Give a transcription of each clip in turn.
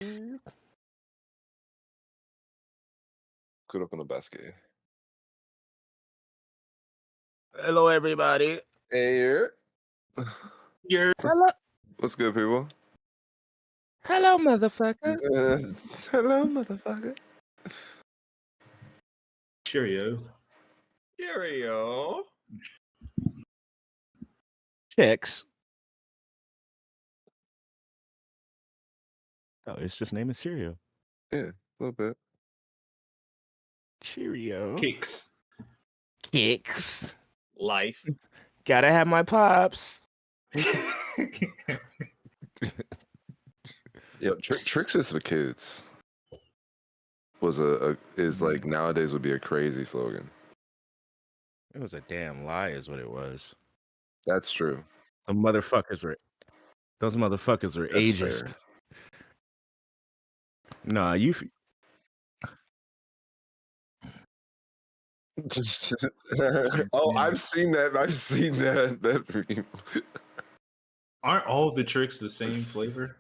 Kurokono no basket. Hello, everybody. Hey, Hello, what's good, people? hello, motherfucker. Hello, motherfucker. Cheerio. Chicks. Oh, it's just name is cereal. Yeah, a little bit. Cheerio. Kicks. Life. Gotta have my pops. Yo, tricks is for kids. Is like nowadays would be a crazy slogan. It was a damn lie, is what it was. That's true. Those motherfuckers were That's ageist. fair. Nah, you. Oh, I've seen that. That meme. Aren't all the tricks the same flavor?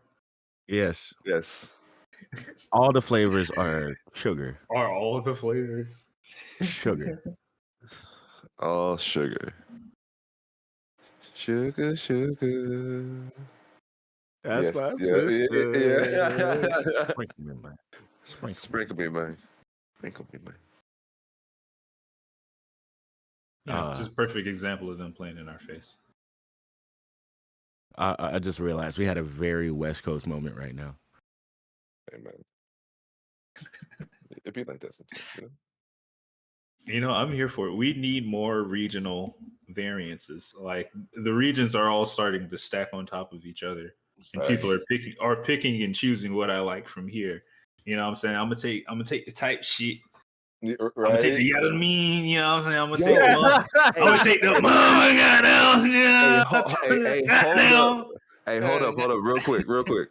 Yes, Yes. all the flavors are sugar. Are all the flavors? Sugar. All sugar. Sugar. That's Yes, my yeah. sister. Sprinkle me, man. Sprinkle me, man. Yeah, just a perfect example of them playing in our face. I just realized we had a very West Coast moment right now. Hey, man. It'd be like that sometimes, you know? You know, I'm here for it. We need more regional variances. Like the regions are all starting to stack on top of each other, and people are picking and choosing what I like from here. You know what I'm saying? I'm gonna take the type shit. Right? I'm gonna take the, you know what I mean? You know what I'm saying? I'm gonna take the mama goddamn. Hold up, real quick.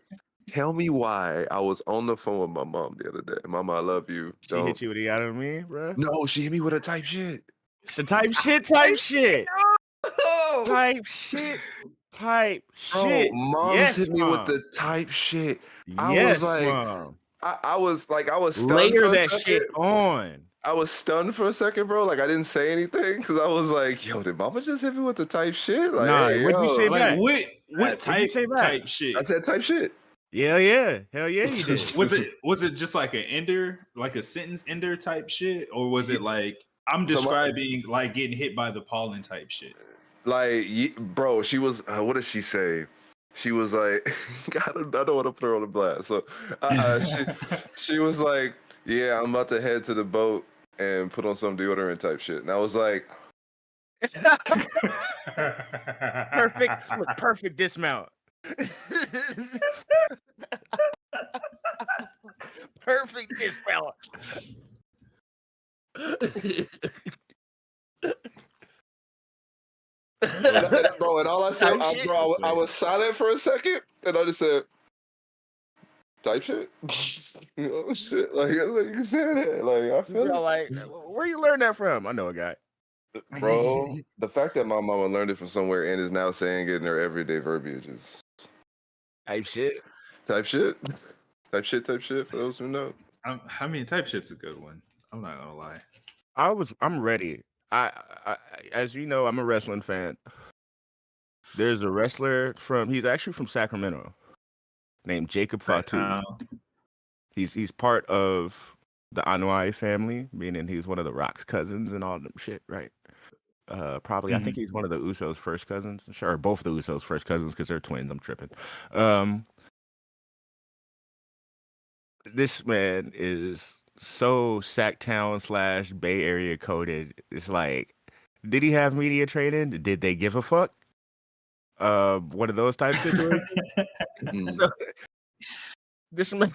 Tell me why I was on the phone with my mom the other day. Mama, I love you. She hit you with the, you know what I mean, bro? No, she hit me with a type shit. The type shit. Type shit. Bro, mom's hit me with the type shit. I was like, Mom. I was stunned Layer for a that second. shit on. I was stunned for a second, bro. Like I didn't say anything because I was like, "Yo, did Mama just hit me with the type shit?" Like, nah, hey, what'd you say like back? what type shit? I said type shit. Yeah, hell yeah, you did. Was it just like an ender, like a sentence ender type shit, or was it like I'm describing like getting hit by the pollen type shit? Like, bro, she was. What did she say? She was like, I don't want to put her on the blast. So she was like, yeah, I'm about to head to the boat and put on some deodorant type shit. And I was like, perfect dismount. Perfect dismount. Bro, and all I said, I was silent for a second, and I just said, type shit. Oh shit! Like you can say that. Like I feel it. Like, where you learn that from? I know a guy. Bro, the fact that my mama learned it from somewhere and is now saying it in her everyday verbiage is type shit. Type shit. For those who know. I mean, type shit's a good one. I'm not gonna lie. I'm ready. I as you know, I'm a wrestling fan. There's a wrestler he's actually from Sacramento, named Jacob Fatu. He's part of the Anoa'i family, meaning he's one of the Rock's cousins and all them shit, right? Probably, I think he's one of the Usos' first cousins, or both of the Usos' first cousins because they're twins. I'm tripping. This man is so Sacktown / Bay Area coded. It's like, did he have media training? Did they give a fuck? One of those type situations. So, this man,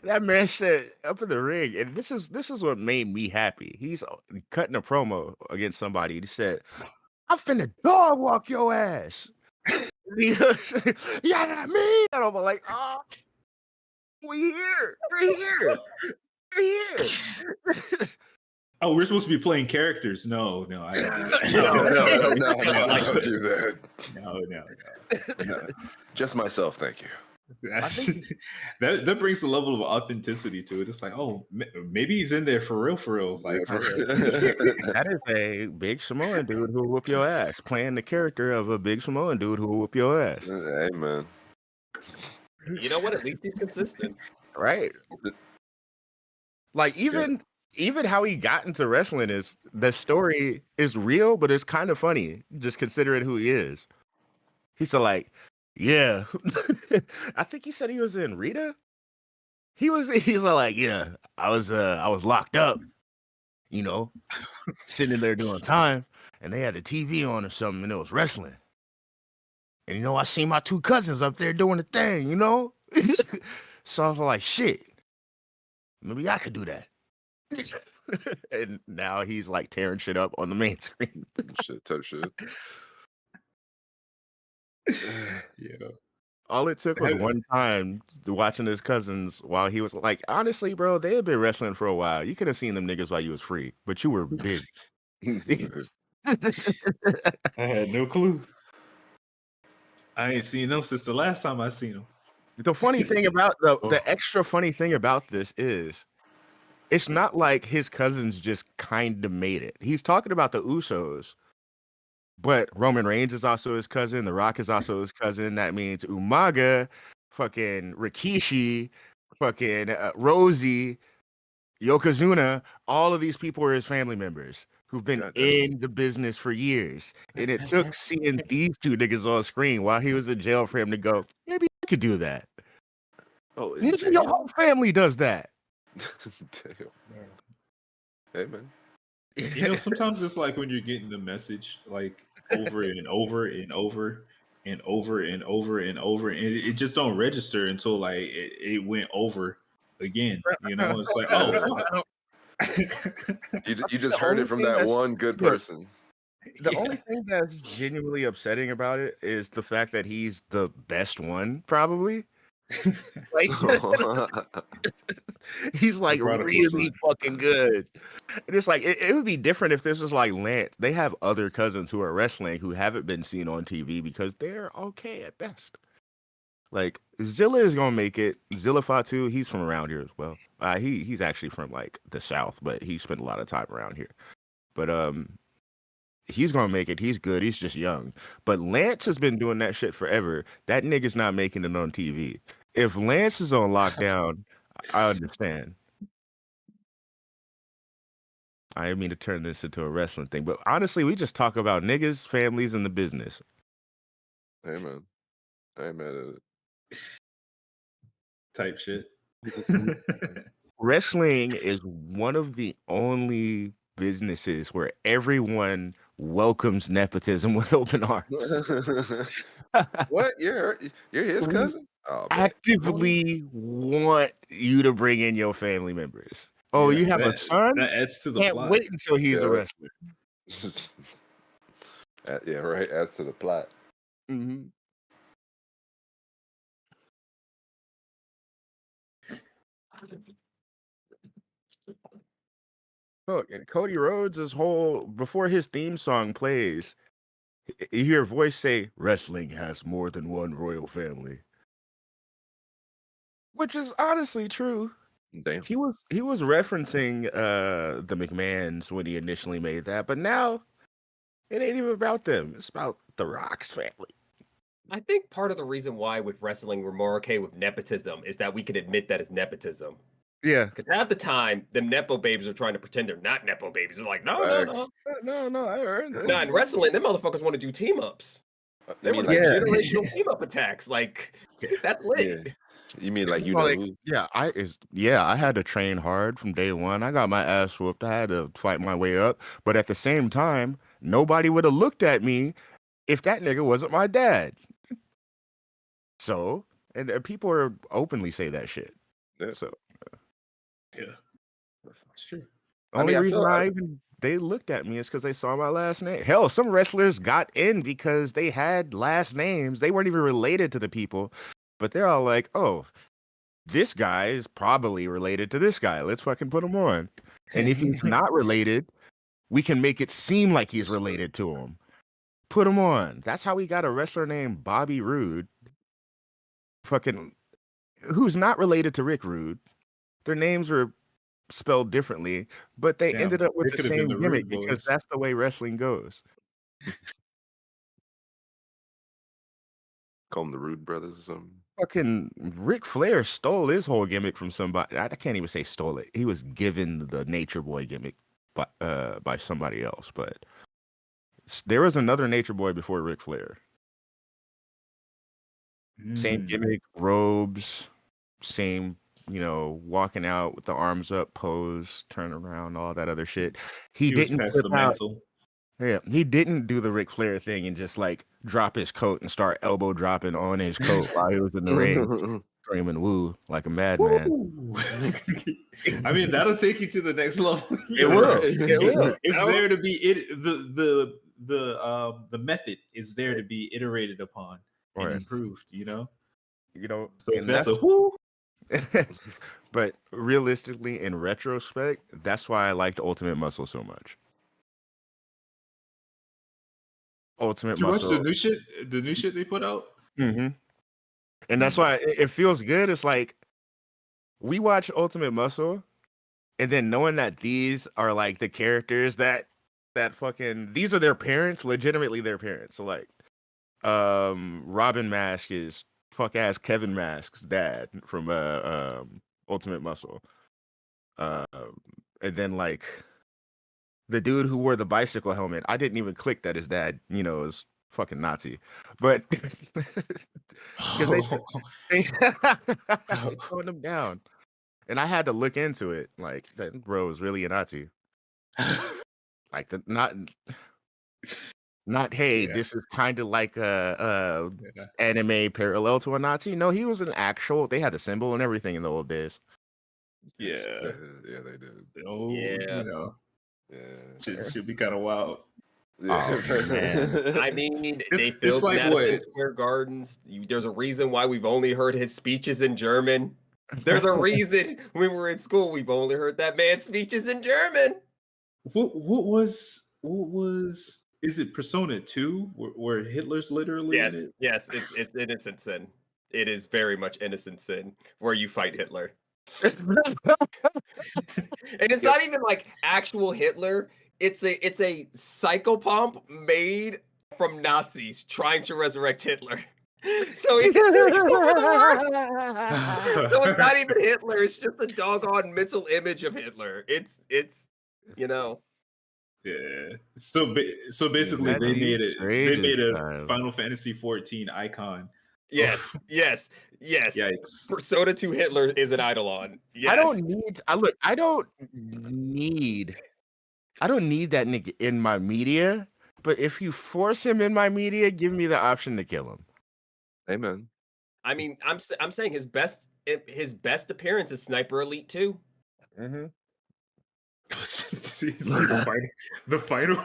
that man said up in the ring, and this is what made me happy. He's cutting a promo against somebody. He said, "I'm finna dog walk your ass." You know what I mean? And I'm like, oh, we're here. Oh, we're supposed to be playing characters. No, I don't do that. No, I don't do that. No. Just myself, thank you. That brings the level of authenticity to it. It's like, oh, maybe he's in there for real. Like, that is a big Samoan dude who will whoop your ass, playing the character of a big Samoan dude who will whoop your ass. Hey, man. You know what? At least he's consistent. Right. Like, even how he got into wrestling is, the story is real, but it's kind of funny, just considering who he is. He's like, yeah. I think he said he was in Rita. He's like, yeah, I was locked up, sitting there doing time, and they had the TV on or something, and it was wrestling. And I seen my two cousins up there doing the thing, So I was like, shit, maybe I could do that. And now he's like tearing shit up on the main screen. Type shit. Yeah. All it took was one time watching his cousins while he was like, honestly, bro, they had been wrestling for a while. You could have seen them niggas while you was free, but you were busy. I had no clue. I ain't seen them since the last time I seen them. The funny thing about the extra funny thing about this is, it's not like his cousins just kind of made it. He's talking about the Usos, but Roman Reigns is also his cousin. The Rock is also his cousin. That means Umaga, fucking Rikishi, fucking Rosie, Yokozuna. All of these people are his family members who've been in the business for years. And it took seeing these two niggas on screen while he was in jail for him to go, maybe I could do that. Oh, your whole family does that. Damn. Hey, man. Sometimes it's like when you're getting the message like over and over and over and over and over and over, and it just don't register until like it went over again. It's like, oh, fuck. You just heard it from that one good person. The only thing that's genuinely upsetting about it is the fact that he's the best one, probably. Like, he's like really fucking good. And it's like it would be different if this was like Lance. They have other cousins who are wrestling who haven't been seen on TV because they're okay at best. Like Zilla is gonna make it. Zilla Fatu, he's from around here as well. He's actually from like the South, but he spent a lot of time around here. But he's gonna make it. He's good. He's just young. But Lance has been doing that shit forever. That nigga's not making it on TV. If Lance is on lockdown, I understand. I didn't mean to turn this into a wrestling thing, but honestly, we just talk about niggas, families, and the business. Amen. Amen. Type shit. Wrestling is one of the only businesses where everyone welcomes nepotism with open arms. What? You're his cousin? Oh, actively want you to bring in your family members. Oh, you have a son? That adds to the Can't plot. wait until he's a wrestler. Yeah, right. Adds to the plot. Mm-hmm. Look, and Cody Rhodes' whole, before his theme song plays, you hear a voice say, "Wrestling has more than one royal family," which is honestly true. Damn. He was referencing the McMahons when he initially made that, but now it ain't even about them. It's about the Rock's family. I think part of the reason why with wrestling we're more okay with nepotism is that we can admit that it's nepotism. Yeah. Because half the time, them Nepo babies are trying to pretend they're not Nepo babies. They're like, no. I heard that. Nah, in wrestling, them motherfuckers want to do team-ups. They want to do generational team-up attacks. Like, that's lit. Yeah. You mean like you know who? Yeah, I had to train hard from day one. I got my ass whooped. I had to fight my way up. But at the same time, nobody would have looked at me if that nigga wasn't my dad. So, and people are openly say that shit. Yeah. So, yeah, that's true. Only reason they looked at me is because they saw my last name. Hell, some wrestlers got in because they had last names. They weren't even related to the people, but they're all like, "Oh, this guy is probably related to this guy. Let's fucking put him on." And if he's not related, we can make it seem like he's related to him. Put him on. That's how we got a wrestler named Bobby Roode. Fucking, who's not related to Rick Rude. Their names were spelled differently, but they ended up with the same gimmick because that's the way wrestling goes. Call them the Rude Brothers or something. Fucking Ric Flair stole his whole gimmick from somebody. I can't even say stole it. He was given the Nature Boy gimmick by somebody else, but there was another Nature Boy before Ric Flair. Same gimmick, robes, same, walking out with the arms up, pose, turn around, all that other shit. He didn't pass the mantle. Yeah, he didn't do the Ric Flair thing and just like drop his coat and start elbow dropping on his coat while he was in the ring, screaming "woo" like a madman. I mean, that'll take you to the next level. It will. It's there to be the method is there to be iterated upon and improved. So if that's a whoo. But realistically, in retrospect, that's why I liked Ultimate Muscle so much. Ultimate Muscle. Did you watch the new shit they put out? Mm-hmm. And that's why it feels good. It's like we watch Ultimate Muscle, and then knowing that these are like the characters that fucking these are their parents, legitimately their parents. So like, Robin Mask is fuck ass Kevin Mask's dad from Ultimate Muscle, and then like the dude who wore the bicycle helmet, I didn't even click that his dad, is fucking Nazi, but because they throwing him down, and I had to look into it. Like that bro was really a Nazi. Like not hey, this is kind of like a anime parallel to a Nazi. No, he was an actual. They had a symbol and everything in the old days. Yeah, they did. Oh, yeah. Should be kind of wild. Yeah. Oh, man. I mean, they filmed like Madison Square Gardens. There's a reason why we've only heard his speeches in German. There's a reason when we were in school we've only heard that man's speeches in German. What was? Is it Persona 2 where Hitler's literally in it? Yes, it's innocent sin. It is very much innocent sin where you fight Hitler. And it's not even like actual Hitler. It's a psychopomp made from Nazis trying to resurrect Hitler. So it's not even Hitler. It's just a doggone mental image of Hitler. It's Yeah. So basically, they made it. They made a Final Fantasy 14 icon. Yes. Yikes. Persona 2 Hitler is an eidolon. Yes. I don't need that nigga in my media, but if you force him in my media, give me the option to kill him. Amen. I mean, I'm saying his best appearance is Sniper Elite 2. Mm-hmm. See the final.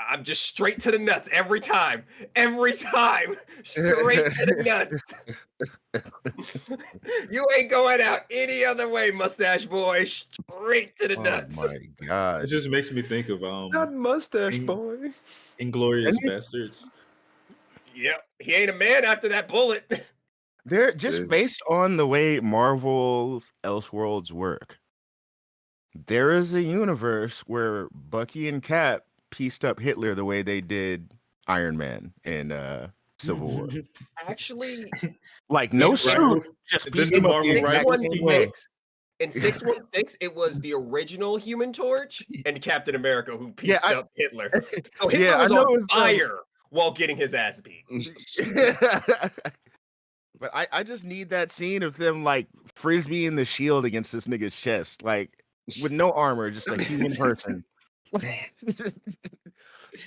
I'm just straight to the nuts every time. Straight to the nuts. You ain't going out any other way, Mustache Boy. Straight to the nuts. Oh my god! It just makes me think of Not Mustache Boy. Inglorious Bastards. Yep, he ain't a man after that bullet. They're just based on the way Marvel's Elseworlds work. There is a universe where Bucky and Cap pieced up Hitler the way they did Iron Man in Civil War. Actually, like no suit, just pieced him up. In 616, it was the original Human Torch and Captain America who pieced up Hitler. So Hitler was on fire while getting his ass beat. But I just need that scene of them like frisbeeing the shield against this nigga's chest, like with no armor, just a human person.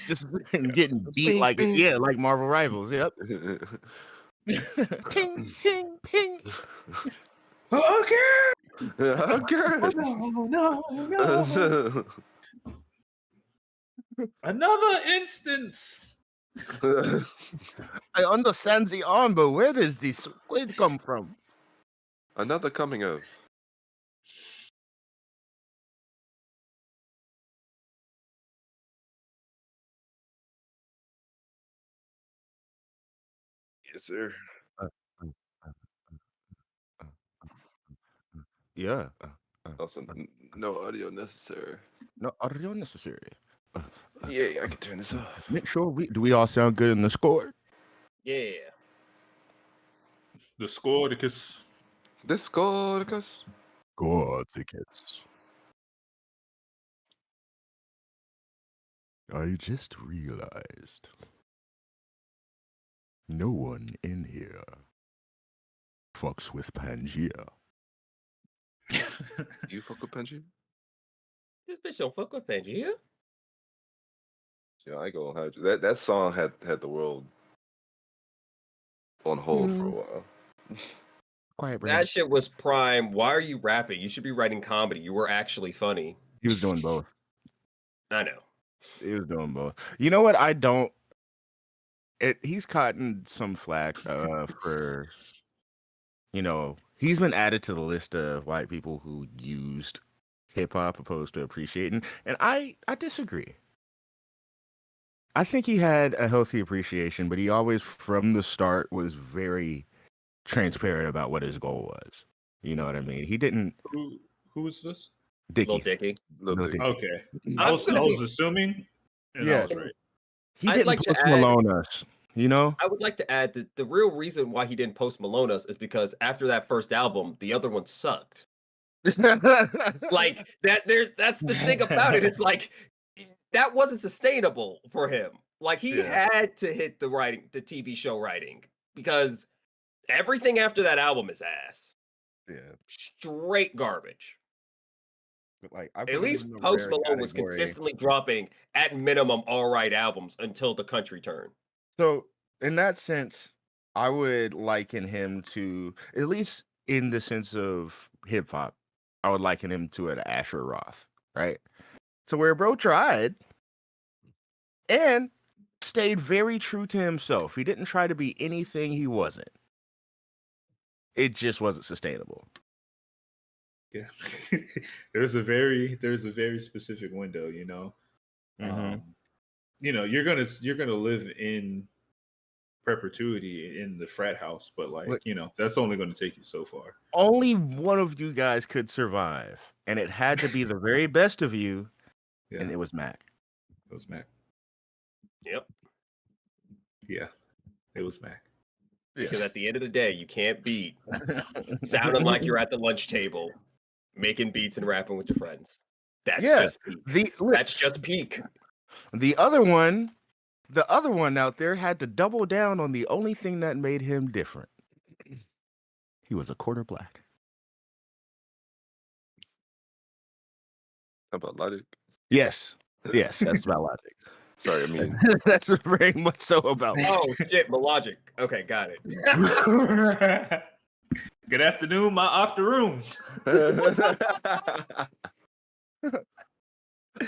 Just getting beat like Marvel Rivals. Yep. Ting, ting, ping. Okay. No. Another instance. I understand the arm, but where does this squid come from? Another coming of. Yes, sir. Uh, uh, uh, uh, yeah. Also, no audio necessary. No audio necessary. Yeah, I can turn this off. Make sure we all sound good in the score. Yeah. The score because Discordicus. Score tickets. I just realized no one in here fucks with Pangea. You fuck with Pangea? This bitch don't fuck with Pangea. Yeah, I ain't gonna hide you. That song had the world on hold for a while. Quiet, bro. That shit was prime. Why are you rapping? You should be writing comedy. You were actually funny. He was doing both. I know. He was doing both. You know what? I don't. He's gotten some flack for, he's been added to the list of white people who used hip hop opposed to appreciating, and I disagree. I think he had a healthy appreciation, but he always, from the start, was very transparent about what his goal was. You know what I mean? He didn't. Who was this? Dickie. Lil Dicky. Little Dicky. Okay, I'm I was gonna be- assuming, and Yeah. I was right. He I'd didn't like to Post add- Malone us. I would like to add that the real reason why he didn't post Malone us is because after that first album, the other one sucked. Like that's the thing about it. It's like that wasn't sustainable for him. Like he had to hit the TV show writing, because everything after that album is ass. Yeah. Straight garbage. But like, I At least Post Malone was consistently dropping at minimum all right albums until the country turn. So in that sense, I would liken him to, at least in the sense of hip hop, I would liken him to an Asher Roth, right? So where bro tried and stayed very true to himself. He didn't try to be anything he wasn't. It just wasn't sustainable. Yeah, there's a very specific window, you know. You're gonna live in perpetuity in the frat house, but that's only going to take you so far. Only one of you guys could survive, and it had to be the very best of you, and it was Mac. It was Mac. Yep. Yeah, it was Mac. Because at the end of the day, you can't beat sounding like you're at the lunch table, making beats and rapping with your friends. That's just peak. That's just peak. The other one out there had to double down on the only thing that made him different. He was a quarter black. How about Logic? Yes, that's about Logic. Sorry, I mean that's very much so about. Oh shit, Logic. Okay, got it. Good afternoon, my octoroon.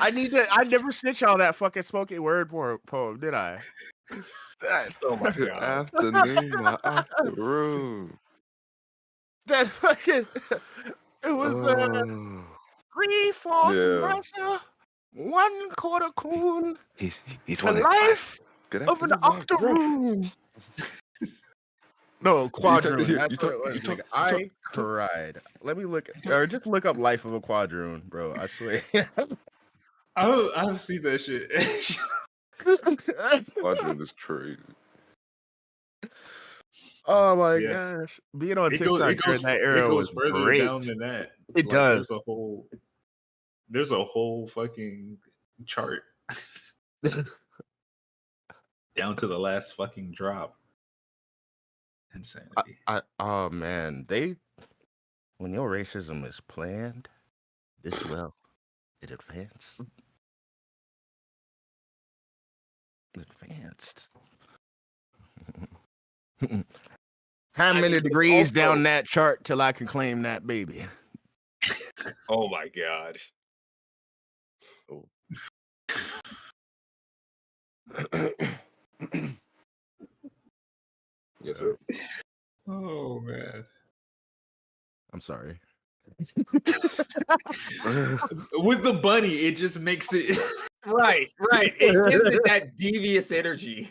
I never sent y'all that fucking spoken word poem, did I? Oh my Good god. afternoon, my afternoon. That fucking it was 3 4 espresso, 1 quarter coon. He's The one life Good of an afternoon, octoroon. No, quadroon. you That's talk- what it was. you talk- nigga. I cried. Let me look, or just look up life of a quadroon, bro. I swear. I don't see that shit. Quadrant is crazy. Oh my gosh, being on TikTok during that era was further great. down than that. It does. There's a whole fucking chart down to the last fucking drop. Insanity. Oh man, when your racism is planned this well, it advanced. How many degrees down that chart till I can claim that baby? Oh my god. Oh. Yes, sir. Oh man. I'm sorry. With the bunny, it just makes it Right. It gives it that devious energy.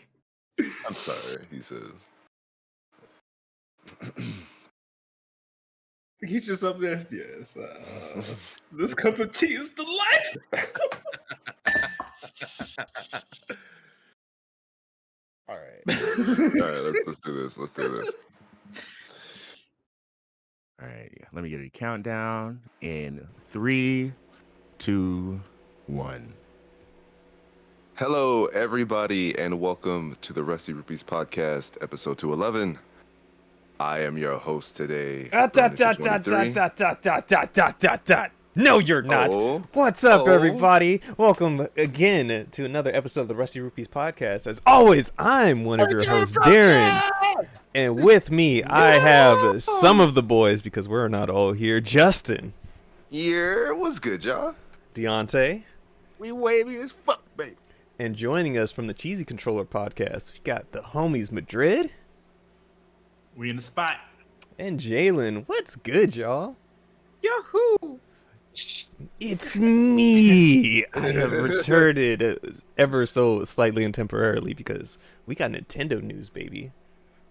I'm sorry, he says. He's just up there. Yes. This cup of tea is delightful. All right. Let's do this. Let's do this. All right. Yeah. Let me get a countdown in 3, 2, 1. Hello, everybody, and welcome to the Rusty Rupees Podcast, episode 211. I am your host today. No, you're not. Oh. What's up, Oh. everybody? Welcome again to another episode of the Rusty Rupees Podcast. As always, I'm one of your hosts, Darren. And with me, I have some of the boys, because we're not all here. Justin. Yeah, what's good, y'all? Deontay. We wavy as fuck, baby. And joining us from the Cheesy Controller Podcast, we got the homies Madrid. We in the spot. And Jalen. What's good, y'all? Yahoo! It's me. I have returned ever so slightly and temporarily because we got Nintendo news, baby.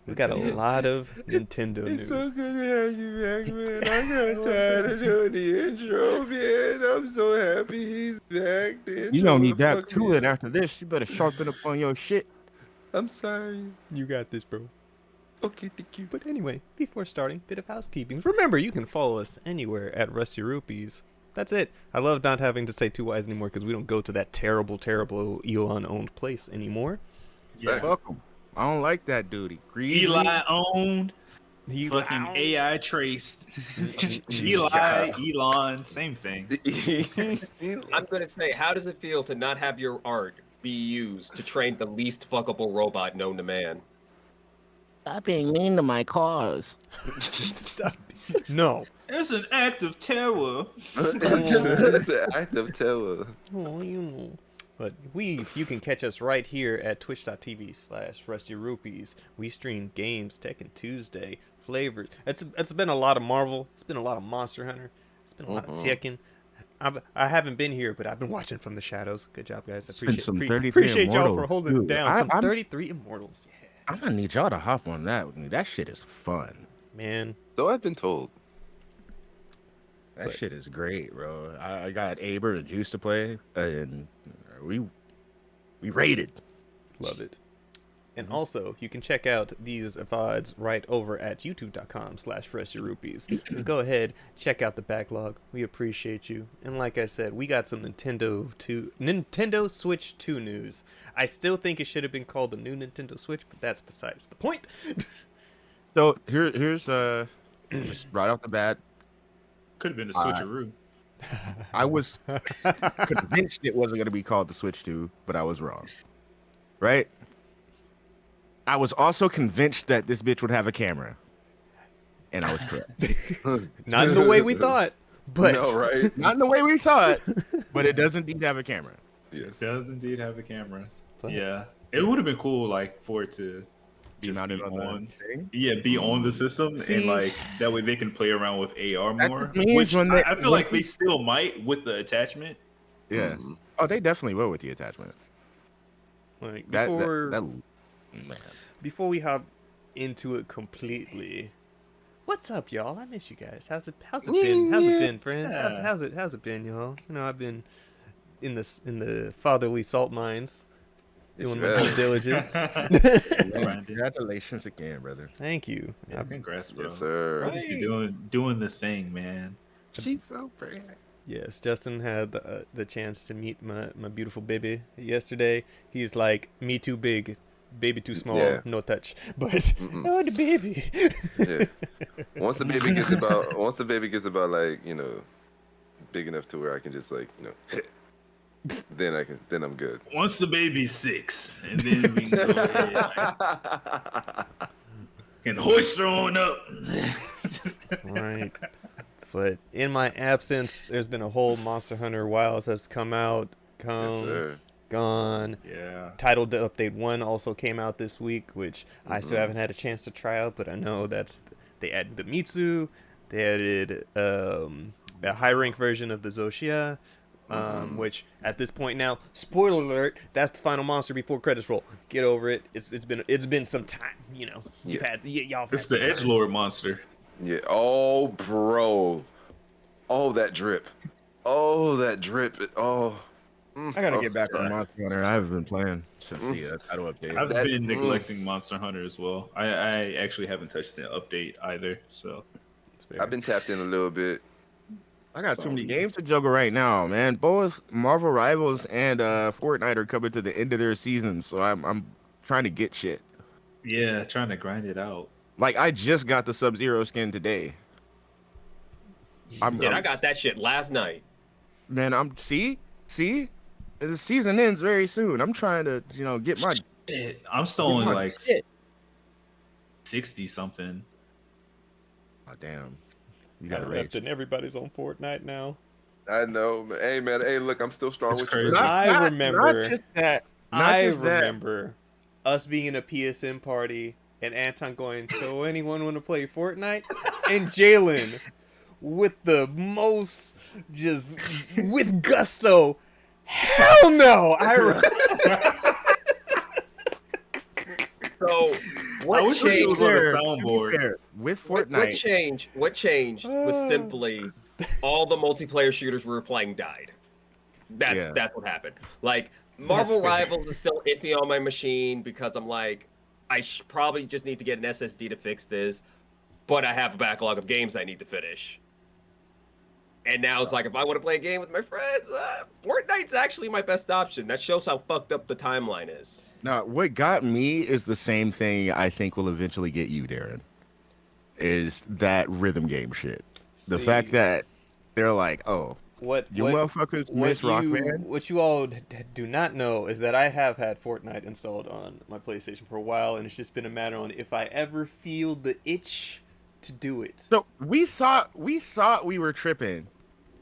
We got a lot of Nintendo news. It's so good to have you back, man. I got tired of doing the intro, man. I'm so happy he's back. You don't need that to it after this. You better sharpen up on your shit. I'm sorry. You got this, bro. Okay, thank you. But anyway, before starting, bit of housekeeping. Remember, you can follow us anywhere at Rusty Rupees. That's it. I love not having to say 2 Y's anymore because we don't go to that terrible Elon-owned place anymore. Yeah. Welcome. I don't like that dude. He greasy. Eli owned. Eli Fucking owned. AI traced. Eli, Elon, same thing. I'm gonna say, how does it feel to not have your art be used to train the least fuckable robot known to man? Stop being mean to my cause. Stop. No. It's an act of terror. It's an act of terror. Oh, you know. But you can catch us right here at twitch.tv/Rusty Rupees. We stream games, Tekken Tuesday, flavors. It's been a lot of Marvel. It's been a lot of Monster Hunter. It's been a lot of Tekken. I haven't been here, but I've been watching from the shadows. Good job, guys. I appreciate y'all for holding it down. Some 33 Immortals. Yeah. I'm gonna need y'all to hop on that with me. That shit is fun. Man. So I've been told. That shit is great, bro. I got Aber and Juice to play, and we raided. Love it. And also, you can check out these VODs right over at youtube.com/RustyRupees. Go ahead, check out the backlog. We appreciate you. And like I said, we got some Nintendo Switch 2 news. I still think it should have been called the new Nintendo Switch, but that's besides the point. So here's just right off the bat. Could have been a switcheroo. I was convinced it wasn't going to be called the Switch 2, but I was wrong. Right? I was also convinced that this bitch would have a camera. And I was correct. Not in the way we thought, but No, right? Not in the way we thought, but it does indeed have a camera. Yes. It does indeed have a camera. Fun. Yeah. It would have been cool, like, for it to Be just mounted be on the thing. Yeah, be on the system, See? and like that way they can play around with AR That more. just means Which when I feel like they still might with the attachment. Yeah. Mhm. Oh, they definitely will with the attachment. like That man, man. before we hop into it completely, what's up, y'all? I miss you guys. How's it been? How's it been, friends? Yeah. How's it been, y'all? You know, I've been in the fatherly salt mines doing my due diligence. Congratulations again, brother. Thank you. Yeah, congrats, bro. Yes, sir. Bro, just be doing the thing, man. She's so pretty. Yes, Justin had the chance to meet my beautiful baby yesterday. He's like, me too big, baby too small, Yeah. no touch. But oh, the baby. Yeah. Once the baby gets about like, you know, big enough to where I can just like, you know, then I'm good. Once the baby's 6, and then we can go ahead and hoist her on up. Right. But in my absence, there's been a whole Monster Hunter Wilds that's come out, Yes, sir. gone. Yeah. Title update 1 also came out this week, which I still haven't had a chance to try out, but I know they added the Mitsu, they added a high rank version of the Zoshia, which at this point now, spoiler alert, that's the final monster before credits roll. Get over it. It's been some time. You know, you've had y'all. It's the edgelord monster. Yeah. Oh, bro. Oh, that drip. Oh, that drip. I gotta get back on Monster Hunter. I haven't been playing since the title update. I've been neglecting Monster Hunter as well. I actually haven't touched the update either. So I've been tapped in a little bit. I got too many games to juggle right now, man. Both Marvel Rivals and Fortnite are coming to the end of their season, so I'm trying to get shit. Yeah, trying to grind it out. Like I just got the Sub-Zero skin today. I got that shit last night. Man, see, the season ends very soon. I'm trying to, get my. Shit. I'm still only like 60 something. Oh damn. You got left and everybody's on Fortnite now. I know. Hey, man. Hey, look, I'm still strong with you. I remember. Not just that. I remember us being in a PSN party and Anton going, so anyone want to play Fortnite? And Jalen, with the most, just with gusto, hell no! So what changed? It was on a soundboard. With Fortnite. What changed was simply all the multiplayer shooters we were playing died. That's what happened. Like Marvel Rivals is still iffy on my machine because I'm like, I probably just need to get an SSD to fix this, but I have a backlog of games I need to finish. And now it's like, if I want to play a game with my friends, Fortnite's actually my best option. That shows how fucked up the timeline is. Now, what got me is the same thing I think will eventually get you, Darren, is that rhythm game shit. The fact that they're like, oh, motherfuckers miss Rock Band? What you all do not know is that I have had Fortnite installed on my PlayStation for a while, and it's just been a matter on if I ever feel the itch to do it. So we thought we were tripping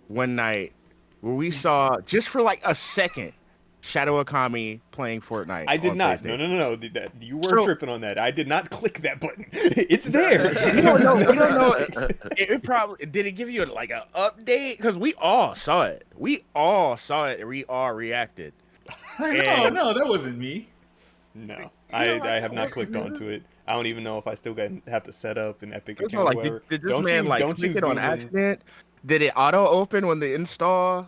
one night where we saw, just for like a second, Shadow Akami playing Fortnite. I did not. No. You were tripping on that. I did not click that button. It's there. We don't know. It probably did. It give you like an update because we all saw it. We all reacted. No, that wasn't me. No, I have not clicked onto it. I don't even know if I still have to set up an Epic account. Like, did this man click it on accident? Did it auto open when the install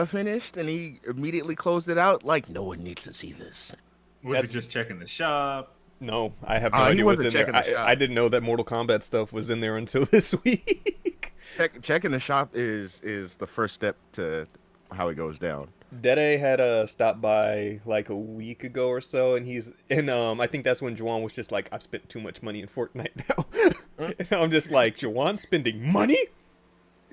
finished and he immediately closed it out? Like, no one needs to see this. Was he just checking the shop? No, I have no idea what's in there. I didn't know that Mortal Kombat stuff was in there until this week. Checking the shop is the first step to how it goes down. Dede had stopped by like a week ago or so, and I think that's when Juwan was just like, I've spent too much money in Fortnite now. And I'm just like, Juwan spending money?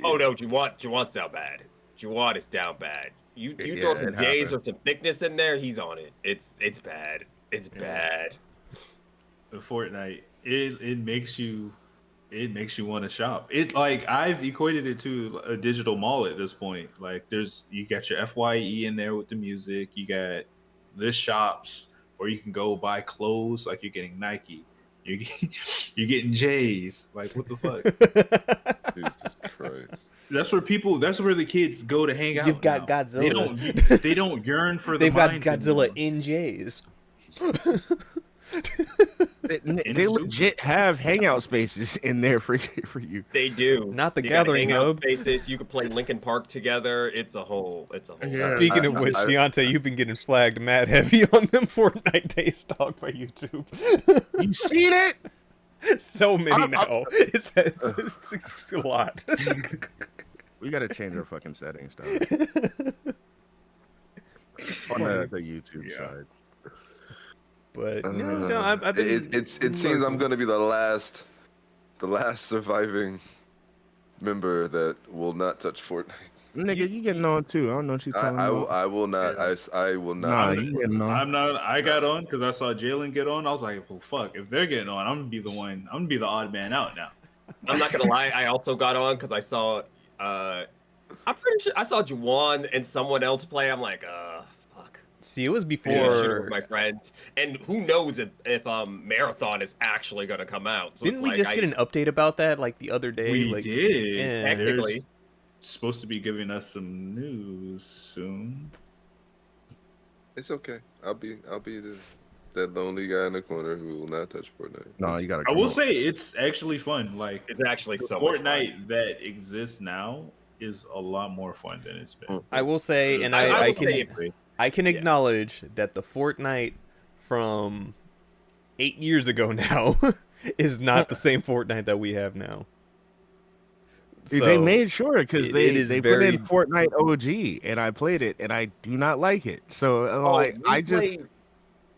Oh no, Juwan's down bad. Juwan is down bad. You throw some days or some thickness in there, he's on it. It's bad. It's bad. The Fortnite, it makes you want to shop. It, like, I've equated it to a digital mall at this point. Like, you got your FYE in there with the music. You got the shops where you can go buy clothes, like you're getting Nike. You're getting J's. Like, what the fuck? Jesus Christ. That's where the kids go to hang out. You've got now. Godzilla. They don't yearn for the They've got mines Godzilla anymore. in J's. They legit have hangout spaces in there for you. They do. Not the You Gathering got hangout Hub. Spaces. You could play Linkin Park together. It's a whole. Yeah. Speaking of which, Deontay, you've been getting flagged mad heavy on them Fortnite days talk by YouTube. You seen it? So many now. It's a lot. We gotta change our fucking settings, though. On the YouTube side. But I've been. It seems I'm gonna be the last surviving member that will not touch Fortnite. Nigga, you getting on too? I don't know what you're talking about. I will not. I will not. Nah, you getting on. I'm not. I got on because I saw Jalen get on. I was like, well, fuck. If they're getting on, I'm gonna be the one. I'm gonna be the odd man out now. I'm not gonna lie. I also got on because I saw. I'm pretty sure I saw Juwan and someone else play. I'm like, fuck. See, it was before with my friends, and who knows if Marathon is actually gonna come out? So didn't we just get an update about that like the other day? We like, did. Yeah. Technically. supposed to be giving us some news soon. It's okay. I'll be that lonely guy in the corner who will not touch Fortnite. No, you gotta. I will say it's actually fun. Like It's actually the so much fun. Fortnite that exists now is a lot more fun than it's been. I will say, and I I will can say I can acknowledge that the Fortnite from 8 years ago now is not the same Fortnite that we have now. they So, made sure because it they is put very- in Fortnite OG and I played it and I do not like it. So like we I just played-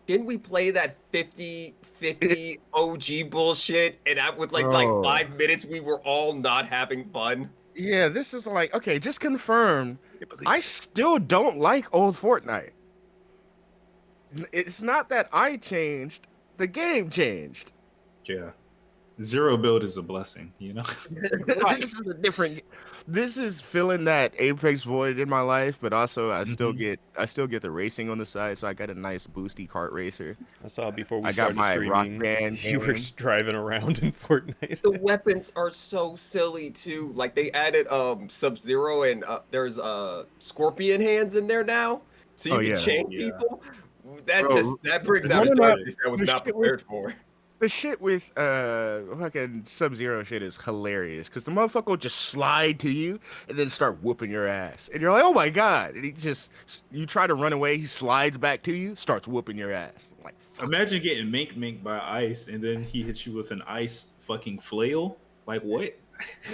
didn't we play that 50-50 OG bullshit? And with like Bro. 5 minutes, we were all not having fun. yeah, this is like okay, just confirm. I still don't like old Fortnite. It's not that I changed, the game changed. Yeah. Zero build is a blessing, you know? This is a different. This is filling that Apex void in my life, but also I still get the racing on the side, so I got a nice boosty kart racer. I saw before we I got started my Rock streaming, Band you were game. just driving around in Fortnite. The weapons are so silly too. Like they added Sub-Zero and there's Scorpion hands in there now, so you Oh, can yeah. chain Yeah. people. That Bro, brings no, out no, a no. darkness I was The not shit prepared for. The shit with fucking Sub-Zero shit is hilarious because the motherfucker will just slide to you and then start whooping your ass, and you're like, oh my god! And you try to run away, he slides back to you, starts whooping your ass. I'm like, fuck. Imagine getting mink by ice and then he hits you with an ice fucking flail. Like what?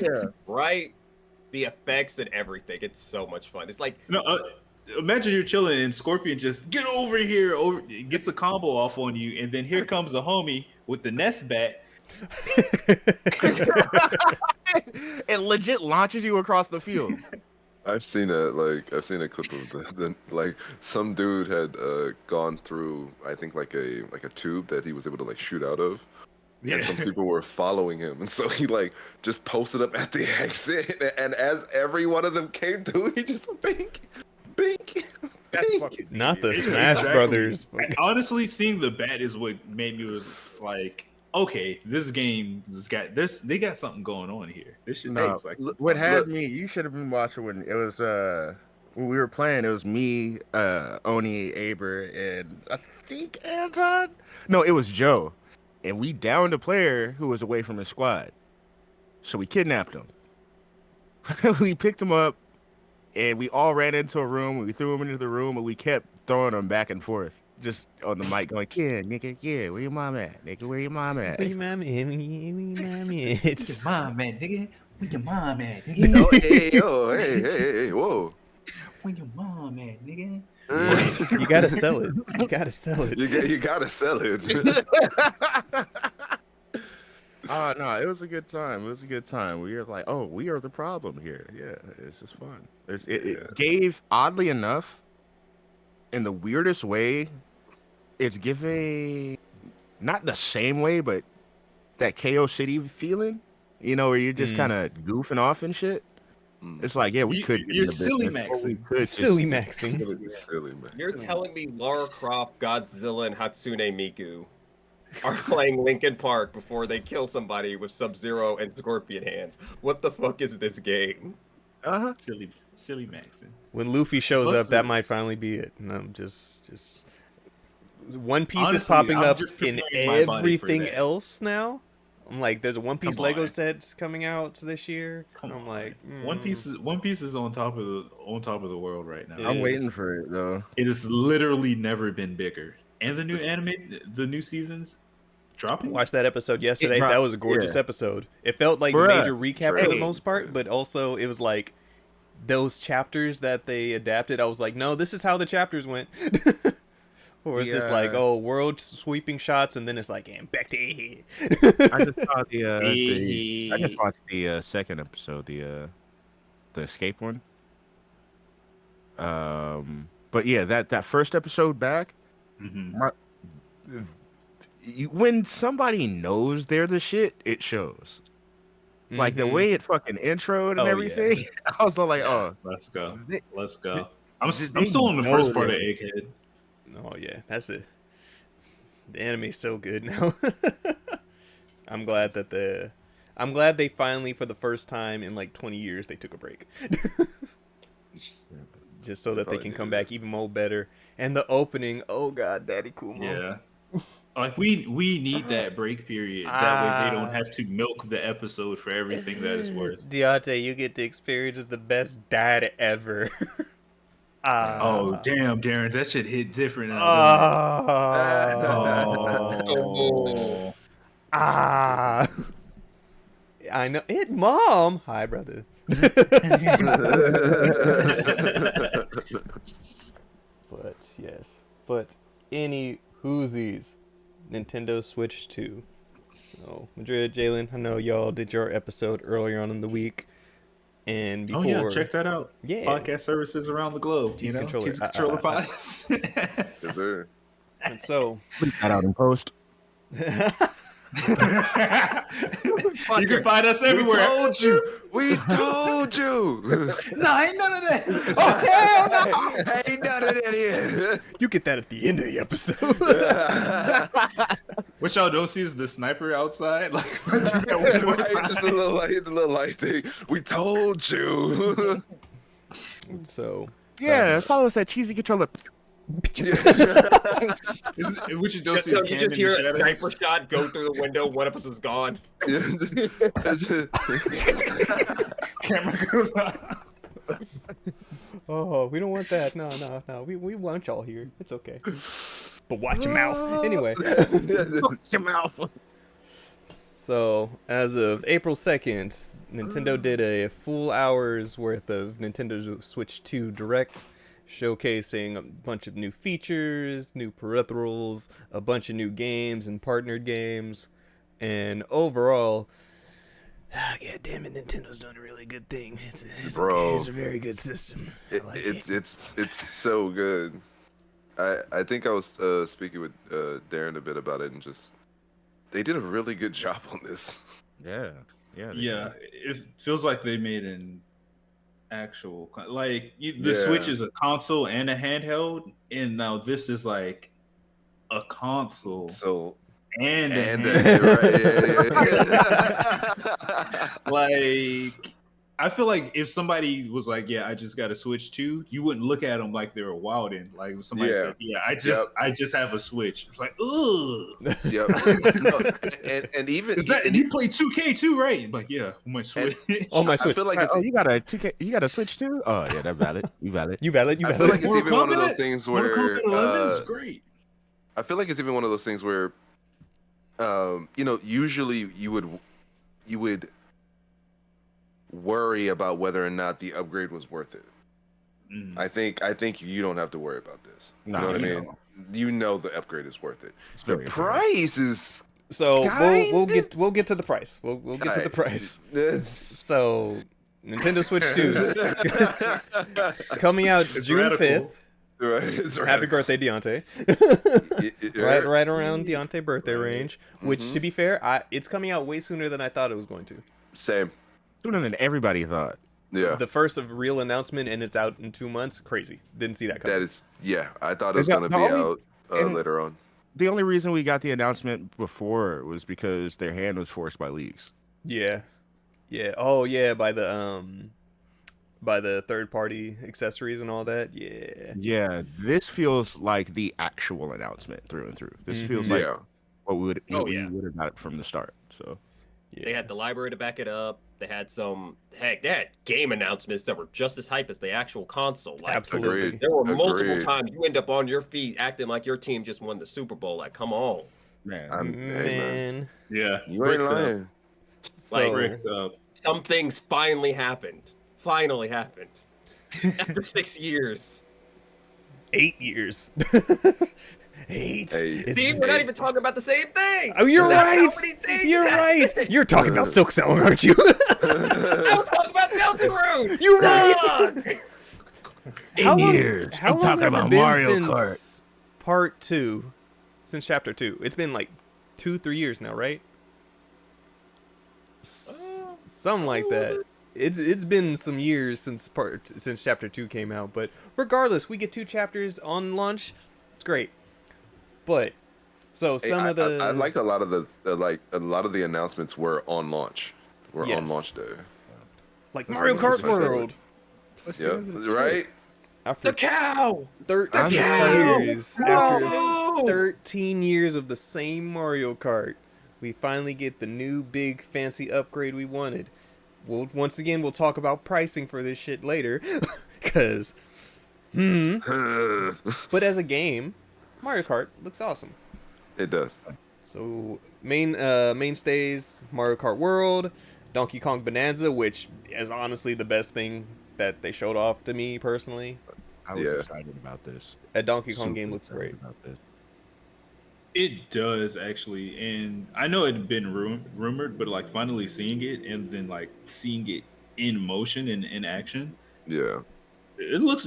Yeah. Right? The effects and everything. It's so much fun. It's like No, imagine you're chilling and Scorpion just get over here, gets a combo off on you, and then here comes the homie with the nest bat. It legit launches you across the field. I've seen a clip of the like some dude had gone through I think like a tube that he was able to like shoot out of. And some people were following him, and so he like just posted up at the exit, and as every one of them came through, he just bink, bink. That's fucking Not the idiot. Smash Exactly. Brothers. Honestly, seeing the bat is what made me like, okay, this game has got this. They got something going on here. This shit No, seems like some what fun. had me? You should have been watching when it was when we were playing. It was me, Oni, Aber, and I think Anton. No, it was Joe, and we downed a player who was away from his squad. So we kidnapped him. We picked him up, and we all ran into a room. And we threw him into the room, and we kept throwing him back and forth, just on the mic, going, "Yeah, nigga, yeah, where your mom at? Nigga, where your mom at?" Where your mom at? Where your mom at? It's mom, man, nigga. Where your mom at, nigga? You know, Hey, whoa. Where your mom at, nigga? You gotta sell it. You gotta sell it. You gotta sell it. Oh no, it was a good time. It was a good time. We were like, oh, we are the problem here. Yeah, it's just fun. It gave, oddly enough, in the weirdest way, it's giving not the same way, but that KO City feeling. You know, where you're just kind of goofing off and shit. It's like, yeah, we could. You're silly maxing. Silly maxing. Silly, man. you're telling me Lara Croft, Godzilla, and Hatsune Miku are playing Linkin Park before they kill somebody with Sub-Zero and Scorpion hands. What the fuck is this game? Silly maxing. When Luffy shows Supposed up, that to- might finally be it. And I'm just One Piece is Honestly, popping I'm up just in preparing my body for everything that. else now. I'm like, there's a One Piece Come Lego on. set coming out this year. Come I'm on. like, One Piece is on top of the world right now. It I'm is. waiting for it though. It has literally never been bigger. And the new the new seasons dropping. Watched that episode yesterday. dropped- That was a gorgeous yeah. episode. It felt like Bruh. a major recap for the Hey. most part, but also it was like those chapters that they adapted. I was like, no, this is how the chapters went. Or it's just like, Yeah. oh, world sweeping shots, and then it's like, and back to head. I just saw I just watched the second episode, the escape one. But yeah, that first episode back, Mhm. when somebody knows they're the shit, it shows. Like the Mhm. way it fucking introed and Oh, yeah. everything, I was like, Yeah, oh, let's go. they- Let's go. I'm they still on the know first part that. of Egghead. Oh yeah, that's it. The anime's so good now. I'm glad that I'm glad they finally, for the first time in like 20 years, they took a break. Just so that they can come back even more better. And the opening, oh god, Daddy Kumo. Yeah. Like we need that break period. That way they don't have to milk the episode for everything that it's worth. Deontay, you get to experience as the best dad ever. Oh damn, Darren, that shit hit different now. Oh. I know it, Mom. Hi, brother. But yes, but any whoosies, Nintendo Switch 2. So Madrid, Jalen, I know y'all did your episode earlier on in the week, and before, Oh yeah, check that out. Yeah, podcast services around the globe. Cheese controller, Cheese controller pods. Yes, sir. And so Put that out in post. You can find us everywhere. We told you. No, ain't none of that. Oh, hell no. Ain't none of that here. you get that at the end of the episode. What y'all don't see is the sniper outside. Like, Just a little light thing. We told you. So Yeah, follow us at Cheesy Controller. what you don't see is You just hear a sniper shot go through the window. One of us is gone. Camera goes on. Oh, we don't want that. No. We want y'all here. It's okay. But watch your mouth. Anyway. Watch your mouth. So, as of April 2nd, Nintendo did a full hour's worth of Nintendo Switch 2 Direct, showcasing a bunch of new features, new peripherals, a bunch of new games and partnered games, and overall, god damn it, Nintendo's doing a really good thing. It's a very good system. It's so good. I think I was speaking with Darren a bit about it, and just they did a really good job on this. Yeah. It feels like they made an actual the Switch is a console and a handheld, and now this is like a console. So and like I feel like if somebody was like, "Yeah, I just got a Switch 2," you wouldn't look at them like they were wilding. Like if somebody said, "Yeah, I just have a Switch," it's like, "Ugh." Yep. and even and you play 2K too, right? Like, yeah, on my Switch. On my Switch. I feel like you got a 2K, you got a Switch too? Oh yeah, that's valid. You valid. You valid. I feel like it's even one of those things where Mortal Kombat 11 is great. I feel like it's even one of those things where, usually you would worry about whether or not the upgrade was worth it. I think you don't have to worry about this. You know what I mean? You know the upgrade is worth it. The price is so we'll get to the price. We'll get to the price. So Nintendo Switch 2 coming out June 5th. Right. Happy birthday, Deontay. right around Deontay birthday range. Which, to be fair, it's coming out way sooner than I thought it was going to. Same. Sooner than everybody thought. Yeah. The first of real announcement, and it's out in 2 months. Crazy. Didn't see that coming. That is, I thought it was going to be out later on. The only reason we got the announcement before was because their hand was forced by leaks. Yeah. Oh yeah, by the third-party accessories and all that. Yeah, this feels like the actual announcement through and through. This feels like what we would have got it from the start. So they had the library to back it up. They had they had game announcements that were just as hype as the actual console. Like, absolutely. There were multiple times you end up on your feet acting like your team just won the Super Bowl. Like, come on, man. Yeah, you ain't lying. Some things finally happened. After 6 years. 8 years. 8. See, we're not even talking about the same thing. Oh, you're right. You're right. You're talking about Silk Selling, aren't you? I was talking about Deltarune. You're right. 8 years. I'm talking about Mario Kart. Part 2, since Chapter 2. It's been like 2-3 years now, right? Something like that. It's been some years since Chapter 2 came out, but regardless, we get 2 chapters on launch. It's great. But I like a lot of the announcements were on launch. were on Yes. launch day. Like That's Mario what I'm Kart saying. World. Let's get Yep. into the Right. After The cow. 13 cow! years, No! after 13 years of the same Mario Kart, we finally get the new big fancy upgrade we wanted. Once again, we'll talk about pricing for this shit later, cause, but as a game, Mario Kart looks awesome. It does. So mainstays: Mario Kart World, Donkey Kong Bonanza, which is honestly the best thing that they showed off to me personally. I was Yeah. excited about this. A Donkey Kong Super game looks excited great. about this. It does actually, and I know it had been rumored, but like finally seeing it and then like seeing it in motion and in action, Yeah. it looks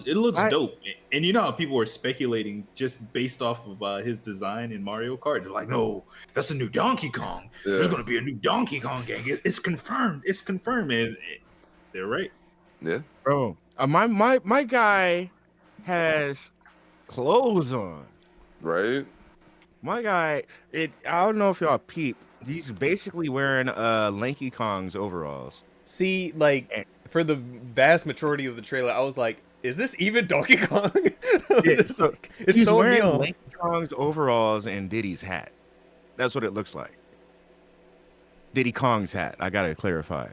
dope. And you know how people were speculating just based off of his design in Mario Kart. They're like, "No, that's a new Donkey Kong. There's Yeah. going to be a new Donkey Kong game. It's confirmed. It's confirmed." And they're right. Yeah. Bro, my guy has clothes on. Right. My guy, I don't know if y'all peep. He's basically wearing Lanky Kong's overalls. See, like for the vast majority of the trailer, I was like, "Is this even Donkey Kong?" It's so like, it's he's throwing me wearing off. Lanky Kong's overalls and Diddy's hat. That's what it looks like. Diddy Kong's hat. I gotta clarify.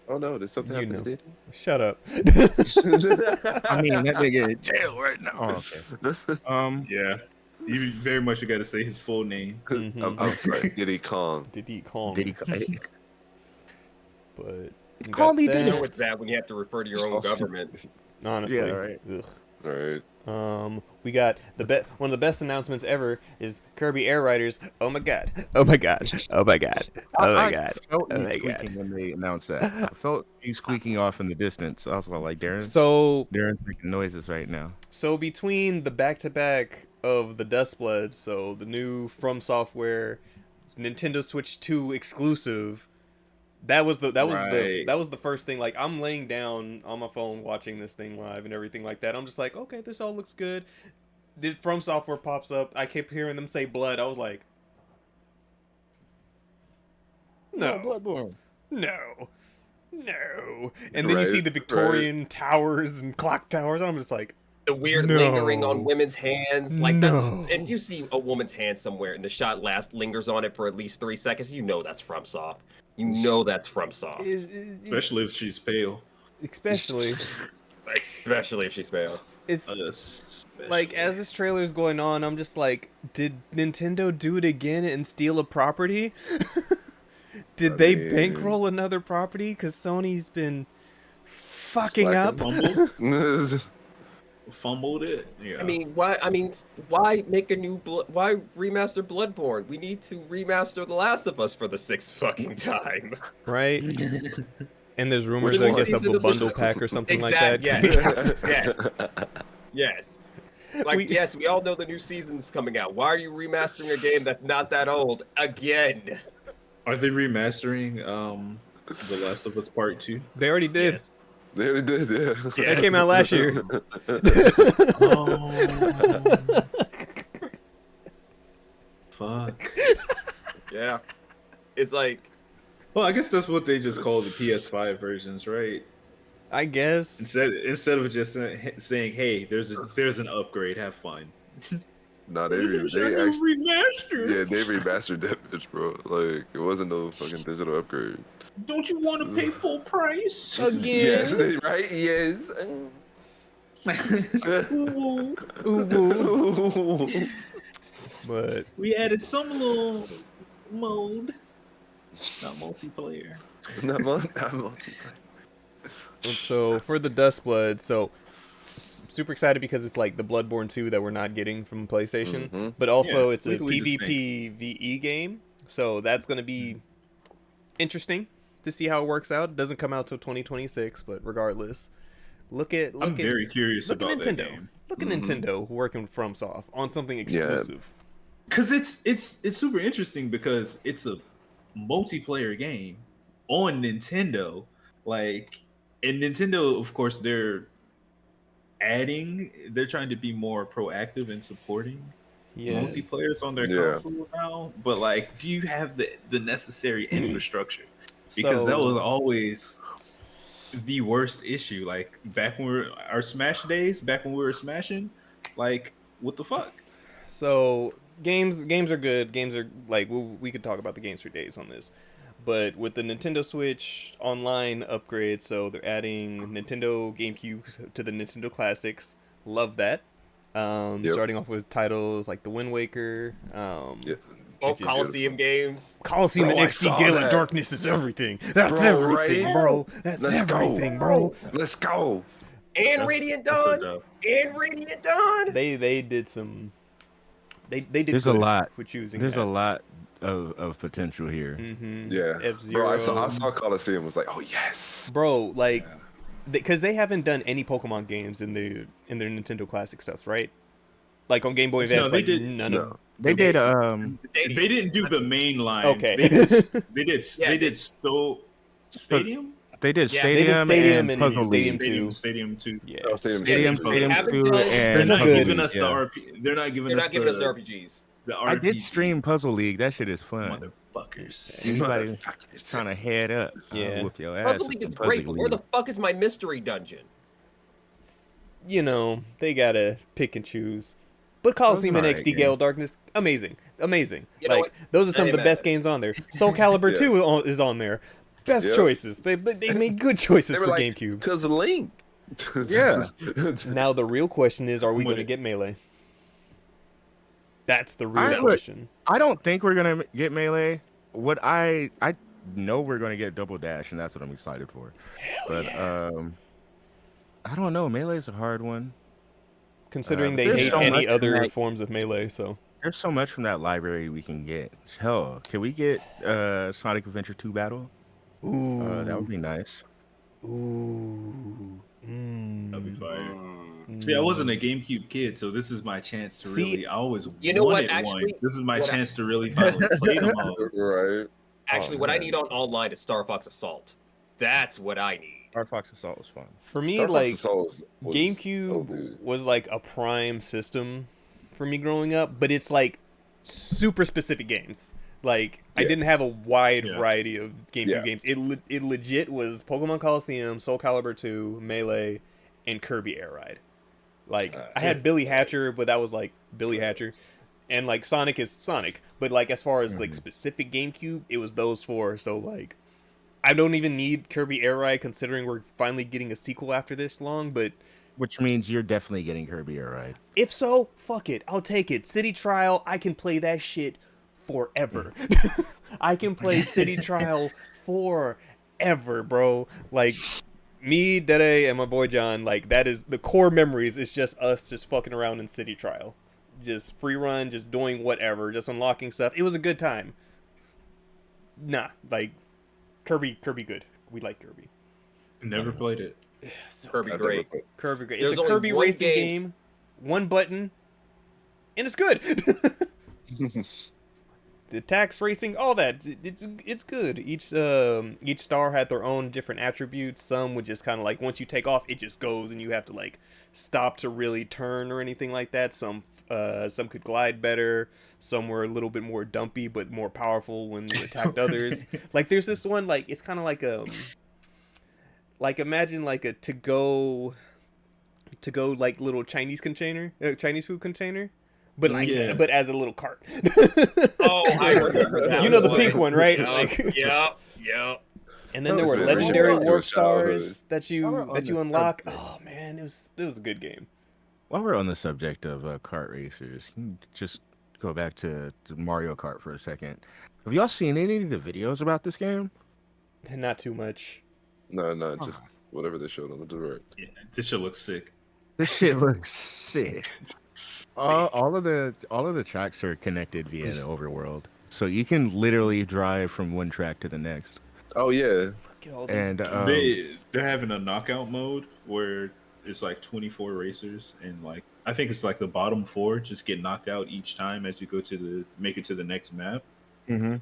Oh no, there's something You happening. know. Shut up. I mean, that nigga in jail right now. Oh, okay. Yeah, you very much got to say his full name. I'm sorry, Diddy Kong. Diddy Kong. Diddy. But you Call got me that. Diddy. You know it's bad when you have to refer to your own government. Honestly, Yeah, right. Ugh. All right. We got one of the best announcements ever is Kirby Air Riders. Oh my god! Oh my god! Oh my god! Oh my god! I felt Oh you my squeaking god! when they announced that. I felt you squeaking off in the distance. I was like, Darren's So making noises right now. between the back-to-back of the Dustblood, so the new From Software Nintendo Switch 2 exclusive, that was the first thing. Like, I'm laying down on my phone watching this thing live and everything like that. I'm just like, okay, this all looks good. The From Software pops up. I kept hearing them say blood. I was like, no, Bloodborne. no. And then you see the Victorian towers and clock towers. I'm just like, The weird No. lingering on women's hands. Like, No. that's, if you see a woman's hand somewhere and the shot lingers on it for at least 3 seconds, you know that's FromSoft. You know that's FromSoft. Especially if she's pale. Especially. Especially if she's male. It's like, as this trailer is going on, I'm just like, did Nintendo do it again and steal a property? Did they bankroll another property? Because Sony's been fucking up. Fumbled it. Yeah. I mean, why make a new? Why remaster Bloodborne? We need to remaster The Last of Us for the 6th fucking time. Right? And there's rumors, I guess, of a bundle pack or something like that. Yes. Like, yes, we all know the new season's coming out. Why are you remastering a game that's not that old again? Are they remastering The Last of Us Part 2? They already did. Yes. They already did, yeah. That came out last year. Fuck. Yeah. It's like, Well, I guess that's what they just call the PS5 versions, right? I guess. Instead of just saying, "Hey, there's an upgrade. Have fun." Nah, they remastered. Yeah, they remastered that bitch, bro. Like, it wasn't no fucking digital upgrade. Don't you want to pay full price? Again. Yes, right? Yes. Ooh, ooh. But We added some little mode, not multiplayer. not multiplayer. so for the Dustblood, so super excited because it's like the Bloodborne 2 that we're not getting from PlayStation, but also it's a PvP VE game, so that's going to be interesting to see how it works out. It doesn't come out till 2026, but regardless, I'm very curious about Nintendo. that game. Look at Nintendo working with FromSoft on something exclusive. Because it's super interesting because it's a multiplayer game on Nintendo. Like, and Nintendo, of course, they're trying to be more proactive in supporting multiplayers on their console now. But like, do you have the necessary infrastructure Because that So- was always the worst issue. Like back when our Smash days, back when we were smashing, like what the fuck? So games are good. Games are like we could talk about the games for days on this. But with the Nintendo Switch Online upgrade, so they're adding Nintendo GameCube to the Nintendo Classics. Love that. Yep. Starting off with titles like the Wind Waker. Yep. Both If you- Coliseum games. Coliseum Bro, and I XD saw Gale of that. Darkness is everything. That's Bro, everything, right? bro. That's Let's go. everything, bro. Let's go. And That's- Radiant that's so Dawn. dope. And Radiant Dawn. They did some. They did. There's a good lot. for choosing. There's that. a lot of potential here. Mm-hmm. Yeah. F-Zero. Bro, I saw Coliseum, was like, oh yes. Bro, like, because they haven't done any Pokemon games in their Nintendo Classic stuff, right? Like on Game Boy No, Advance, they like did- none No. of. They did They didn't do the main line. Okay. They did. Yeah, They did Stadium. they did Yeah, Stadium, they did Stadium and and Puzzle Stadium League. Two. Stadium 2. Yeah. Oh, Stadium Stadium, Two. Stadium haven't 2, done- and They're not good. giving us yeah. the RP. They're not giving They're us not giving us the RPGs. the I did RPG. stream Puzzle League. That shit is fun. Motherfuckers. Anybody Motherfuckers. trying to head up? Yeah. Whoop your ass. Puzzle with League some is great, Puzzle but where the League. fuck is my mystery dungeon? You know, they gotta pick and choose. But Coliseum and alright XD game. Gale of Darkness, amazing. You know Like, what? those are some I of the ain't best mad. games on there. Soul Calibur Yeah. 2 is on there. Best Yep. choices. They made good choices They for were like, GameCube. cause Link. Yeah. Now the real question is, are we I'm with going to it. get Melee? That's the real I would- question. I don't think we're gonna get Melee. What I know we're gonna get Double Dash, and that's what I'm excited for. But I don't know. Melee's a hard one. Considering they there's hate so much any in other that- forms of Melee, so. There's so much from that library we can get. Hell, can we get Sonic Adventure 2 Battle? Ooh. That would be nice. Ooh. That'd be fire. Mm. See, I wasn't a GameCube kid, so this is my chance to See, really. I always you know what, wanted actually, one. This is my what I- chance to really finally play them all. Right. Actually, Oh, what I man. need on online is Star Fox Assault. That's what I need. Star Fox Assault was fun. For me, Star Fox like, Assault was- GameCube oh, dude. was like a prime system for me growing up, but it's like super specific games. Like, I Yeah. didn't have a wide Yeah. variety of GameCube Yeah. games. It legit was Pokemon Coliseum, Soul Calibur 2, Melee, and Kirby Air Ride. Like, I had Billy Hatcher, but that was like Billy Hatcher. And like Sonic is Sonic, but like as far as like specific GameCube, it was those four. So like, I don't even need Kirby Air Ride considering we're finally getting a sequel after this long. But Which means you're definitely getting Kirby Air Ride. if so, fuck it, I'll take it. City Trial, I can play that shit forever. I can play City Trial forever, bro. Like me, Dede, and my boy John, like that is the core memories. Is just us just fucking around in City Trial, just free run, just doing whatever, just unlocking stuff. It was a good time. Nah, like Kirby good. We like Kirby. Never played it. So Kirby I've great. never played- Kirby great. There's It's a only Kirby one racing game, one button, and it's good. The attacks, racing, all that. It's good. Each star had their own different attributes. Some would just kind of like once you take off, it just goes, and you have to like stop to really turn or anything like that. Some could glide better. Some were a little bit more dumpy but more powerful when you attacked others. Like there's this one like it's kind of like imagine like a to go like little Chinese container, Chinese food container. But like, Yeah. but as a little cart. Oh, I remember that. You know the one. pink one, right? Yep, Like- yep. And then That there was were very legendary much warp to a childhood. stars that While you we're on the unlock. subject. Oh man, it was a good game. While we're on the subject of kart racers, can you just go back to Mario Kart for a second? Have y'all seen any of the videos about this game? Not too much. No, just whatever they showed on the direct. Yeah, this shit looks sick. This shit looks sick. All of the tracks are connected via the overworld, so you can literally drive from one track to the next. Oh yeah, Look at all these And They're having a knockout mode where it's like 24 racers, and like I think it's like the bottom 4 just get knocked out each time as you go to make it to the next map. mm-hmm.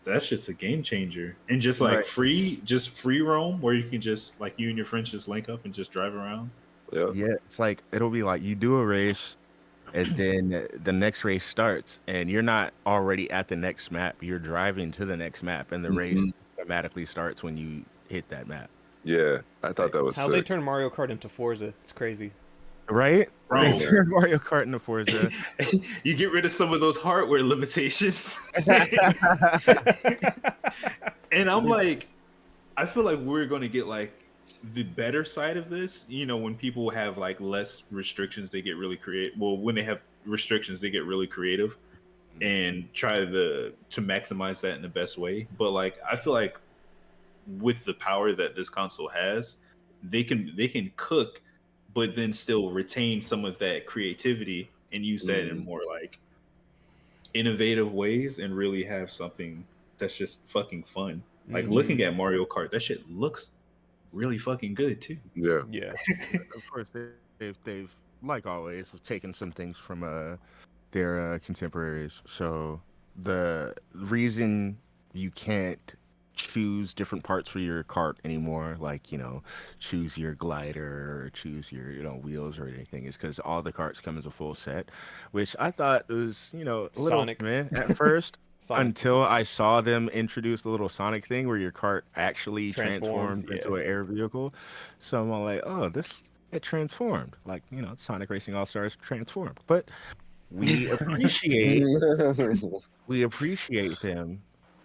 That's just a game changer, and just like Right. free roam where you can just like you and your friends just link up and just drive around. yeah. Yeah, it's like it'll be like you do a race, and then the next race starts, and you're not already at the next map. You're driving to the next map, and the race automatically starts when you hit that map. Yeah, I thought that was How sick. they turn Mario Kart into Forza. It's crazy. Right? Bro. They turned Mario Kart into Forza. You get rid of some of those hardware limitations. And I'm like, I feel like we're going to get like the better side of this. You know, when people have like less restrictions, they get really creative. Well, when they have restrictions, they get really creative and try to maximize that in the best way. But like, I feel like with the power that this console has, they can cook, but then still retain some of that creativity and use that in more like innovative ways and really have something that's just fucking fun. Like looking at Mario Kart, that shit looks really fucking good too. Yeah. Yeah. Of course, they've like always taken some things from their contemporaries. So the reason you can't choose different parts for your cart anymore, like, you know, choose your glider or choose your, you know, wheels or anything, is because all the carts come as a full set, which I thought was, you know, a little Sonic. meh at first. Sonic. Until I saw them introduce the little Sonic thing where your cart actually Transforms, transformed into an air vehicle. So I'm all like, oh, it transformed. Like, you know, Sonic Racing All-Stars transformed. But we appreciate them,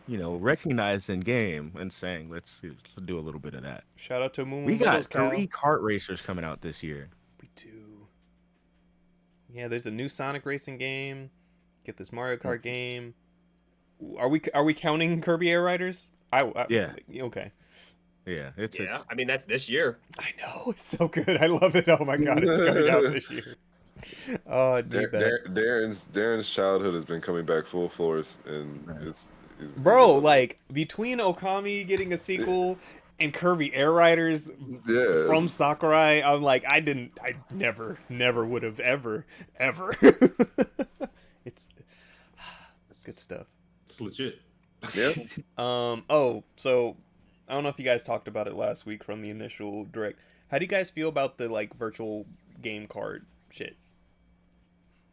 you know, recognizing game and saying, let's do a little bit of that. Shout out to Moon. We got 3 kart racers coming out this year. We do. Yeah, there's a new Sonic Racing game. Get this Mario Kart game. Are we counting Kirby Air Riders? Yeah. Okay. Yeah, it's I mean, that's this year. I know, it's so good. I love it. Oh my god, it's coming out this year. Oh, I need that. Darren's childhood has been coming back full force, and it's Bro, like between Okami getting a sequel and Kirby Air Riders from Sakurai, I'm like, I never would have ever. It's good stuff. It's legit. Yeah. So I don't know if you guys talked about it last week from the initial direct. How do you guys feel about the like virtual game card shit?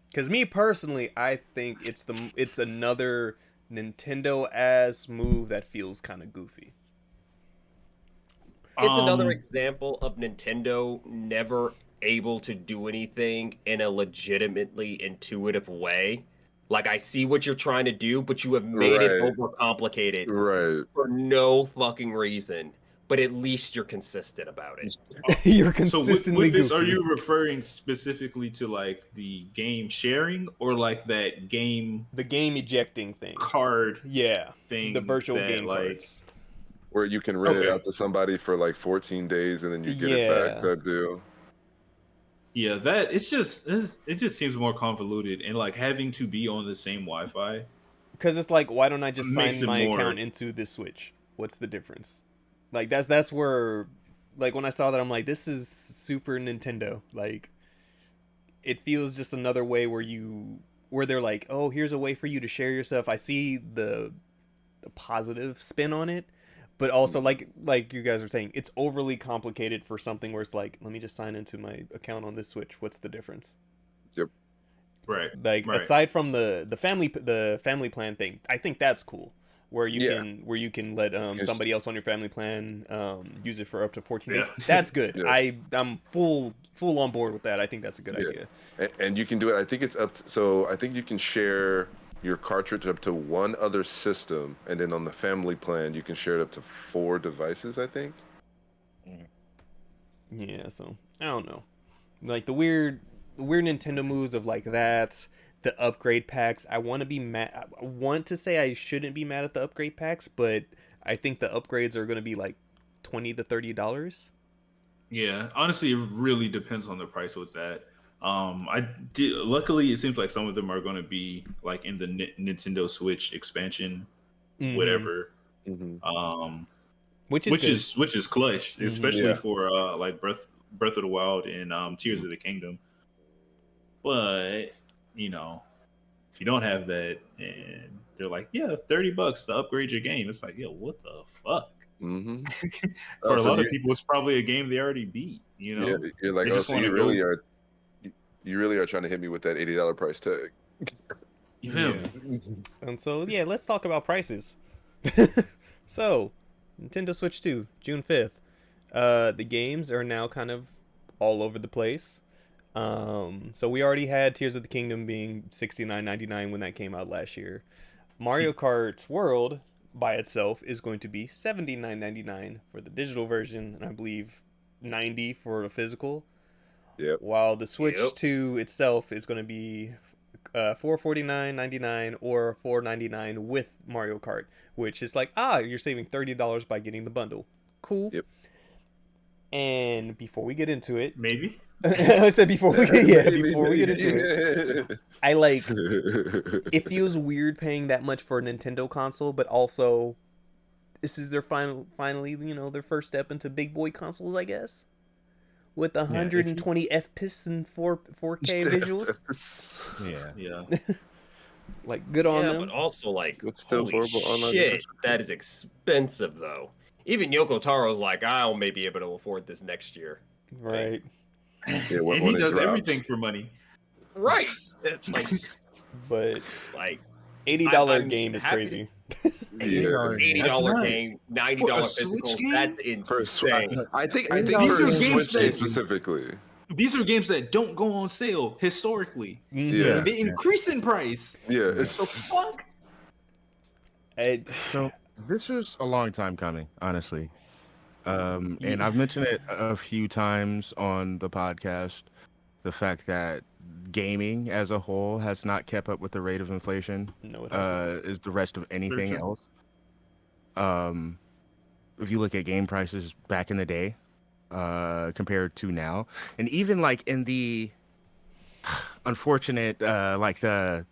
Because me personally, I think it's another Nintendo-ass move that feels kind of goofy. It's another example of Nintendo never able to do anything in a legitimately intuitive way. Like, I see what you're trying to do, but you have made it overcomplicated for no fucking reason. But at least you're consistent about it. You're consistently with this, goofy. are you referring specifically to like the game sharing or like that game? The game ejecting thing. Card. Yeah. Thing. The virtual that, game like, cards. Where you can rent it out to somebody for like 14 days and then you get it back type deal. Yeah, it just seems more convoluted and like having to be on the same Wi-Fi. Because it's like, why don't I just sign my account into the Switch? What's the difference? Like that's where, like when I saw that, I'm like, this is Super Nintendo. Like, it feels just another way where they're like, oh, here's a way for you to share your stuff. I see the positive spin on it. But also, like you guys were saying, it's overly complicated for something where it's like, let me just sign into my account on this Switch. What's the difference? Yep. Right. Like aside from the family plan thing, I think that's cool. Where you can let somebody else on your family plan use it for up to 14 days. That's good. Yeah. I'm full on board with that. I think that's a good idea. And you can do it. I think it's up to, so I think you can share your cartridge up to one other system, and then on the family plan you can share it up to 4 devices, I think. Yeah, so I don't know, like the weird Nintendo moves of like that, the upgrade packs. I want to be mad. I want to say I shouldn't be mad at the upgrade packs, but I think the upgrades are going to be like $20 to $30. Yeah, honestly, it really depends on the price with that. Luckily, it seems like some of them are going to be like in the Nintendo Switch expansion, whatever. Which is clutch, especially for like Breath of the Wild and Tears of the Kingdom. But you know, if you don't have that, and they're like, yeah, $30 to upgrade your game, it's like, yo, what the fuck? For a lot of people, it's probably a game they already beat. You know, you're like, so you really are trying to hit me with that $80 price tag. You feel me? And so let's talk about prices. So Nintendo Switch 2, June 5th. The games are now kind of all over the place. So we already had Tears of the Kingdom being $69.99 when that came out last year. Mario Kart's World by itself is going to be $79.99 for the digital version, and I believe $90 for a physical. Yep. While the Switch 2 itself is going to be $449.99 or $499 with Mario Kart, which is like, you're saving $30 by getting the bundle. Cool. Yep. And before we get into it, Maybe. I said before we get into it, I like. It feels weird paying that much for a Nintendo console, but also, this is their finally, their first step into big boy consoles, I guess, with 120 FPS and 4K visuals. Yeah. Like, good on them. But also, like, It's still holy horrible online shit, infrastructure. that is expensive, though. Even Yoko Taro's like, I'll maybe be able to afford this next year. Right. Yeah, And when he it does drops. everything for money. Right. It's like, But like $80 I'm game is happy crazy. Yeah. $80 nice. game, $90 For a physical. Switch game? That's For insane. I think These for are a games Switch game that- specifically. These are games that don't go on sale historically. Yeah. They increase in price. Yeah. The It's, fuck? So this is a long time coming, honestly. And I've mentioned it a few times on the podcast, the fact that gaming as a whole has not kept up with the rate of inflation, No, it hasn't. is the rest of anything true. else. If you look at game prices back in the day, compared to now, and even like in the unfortunate, like the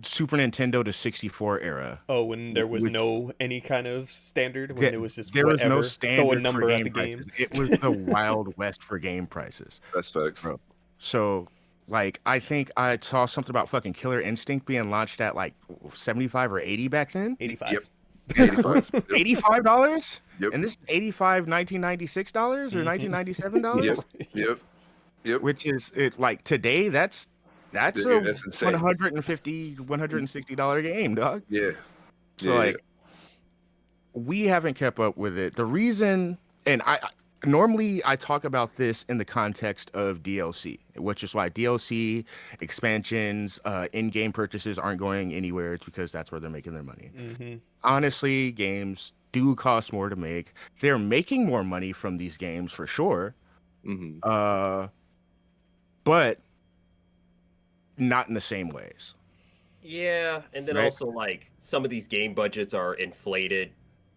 Super Nintendo to 64 era. Oh, when there was which- no any kind of standard, when it was just there was no whatever, standard throw a for number at game the game. prices. It was the Wild West for game prices. that's facts. Bro. So, like, I think I saw something about fucking Killer Instinct being launched at like 75 or 80 back then. 85. Yep. 85. Yep. $85? Yep. And this is $1996 or $1997? Yep. Yep. Which is it like today? That's Yeah, a that's insane. $150-$160 game, dog. Yeah. So like, we haven't kept up with it. The reason, and I normally I talk about this in the context of DLC, which is why DLC expansions, in-game purchases aren't going anywhere. It's because that's where they're making their money. Honestly, games do cost more to make. They're making more money from these games for sure. But not in the same ways. Yeah, and then Right. also like some of these game budgets are inflated.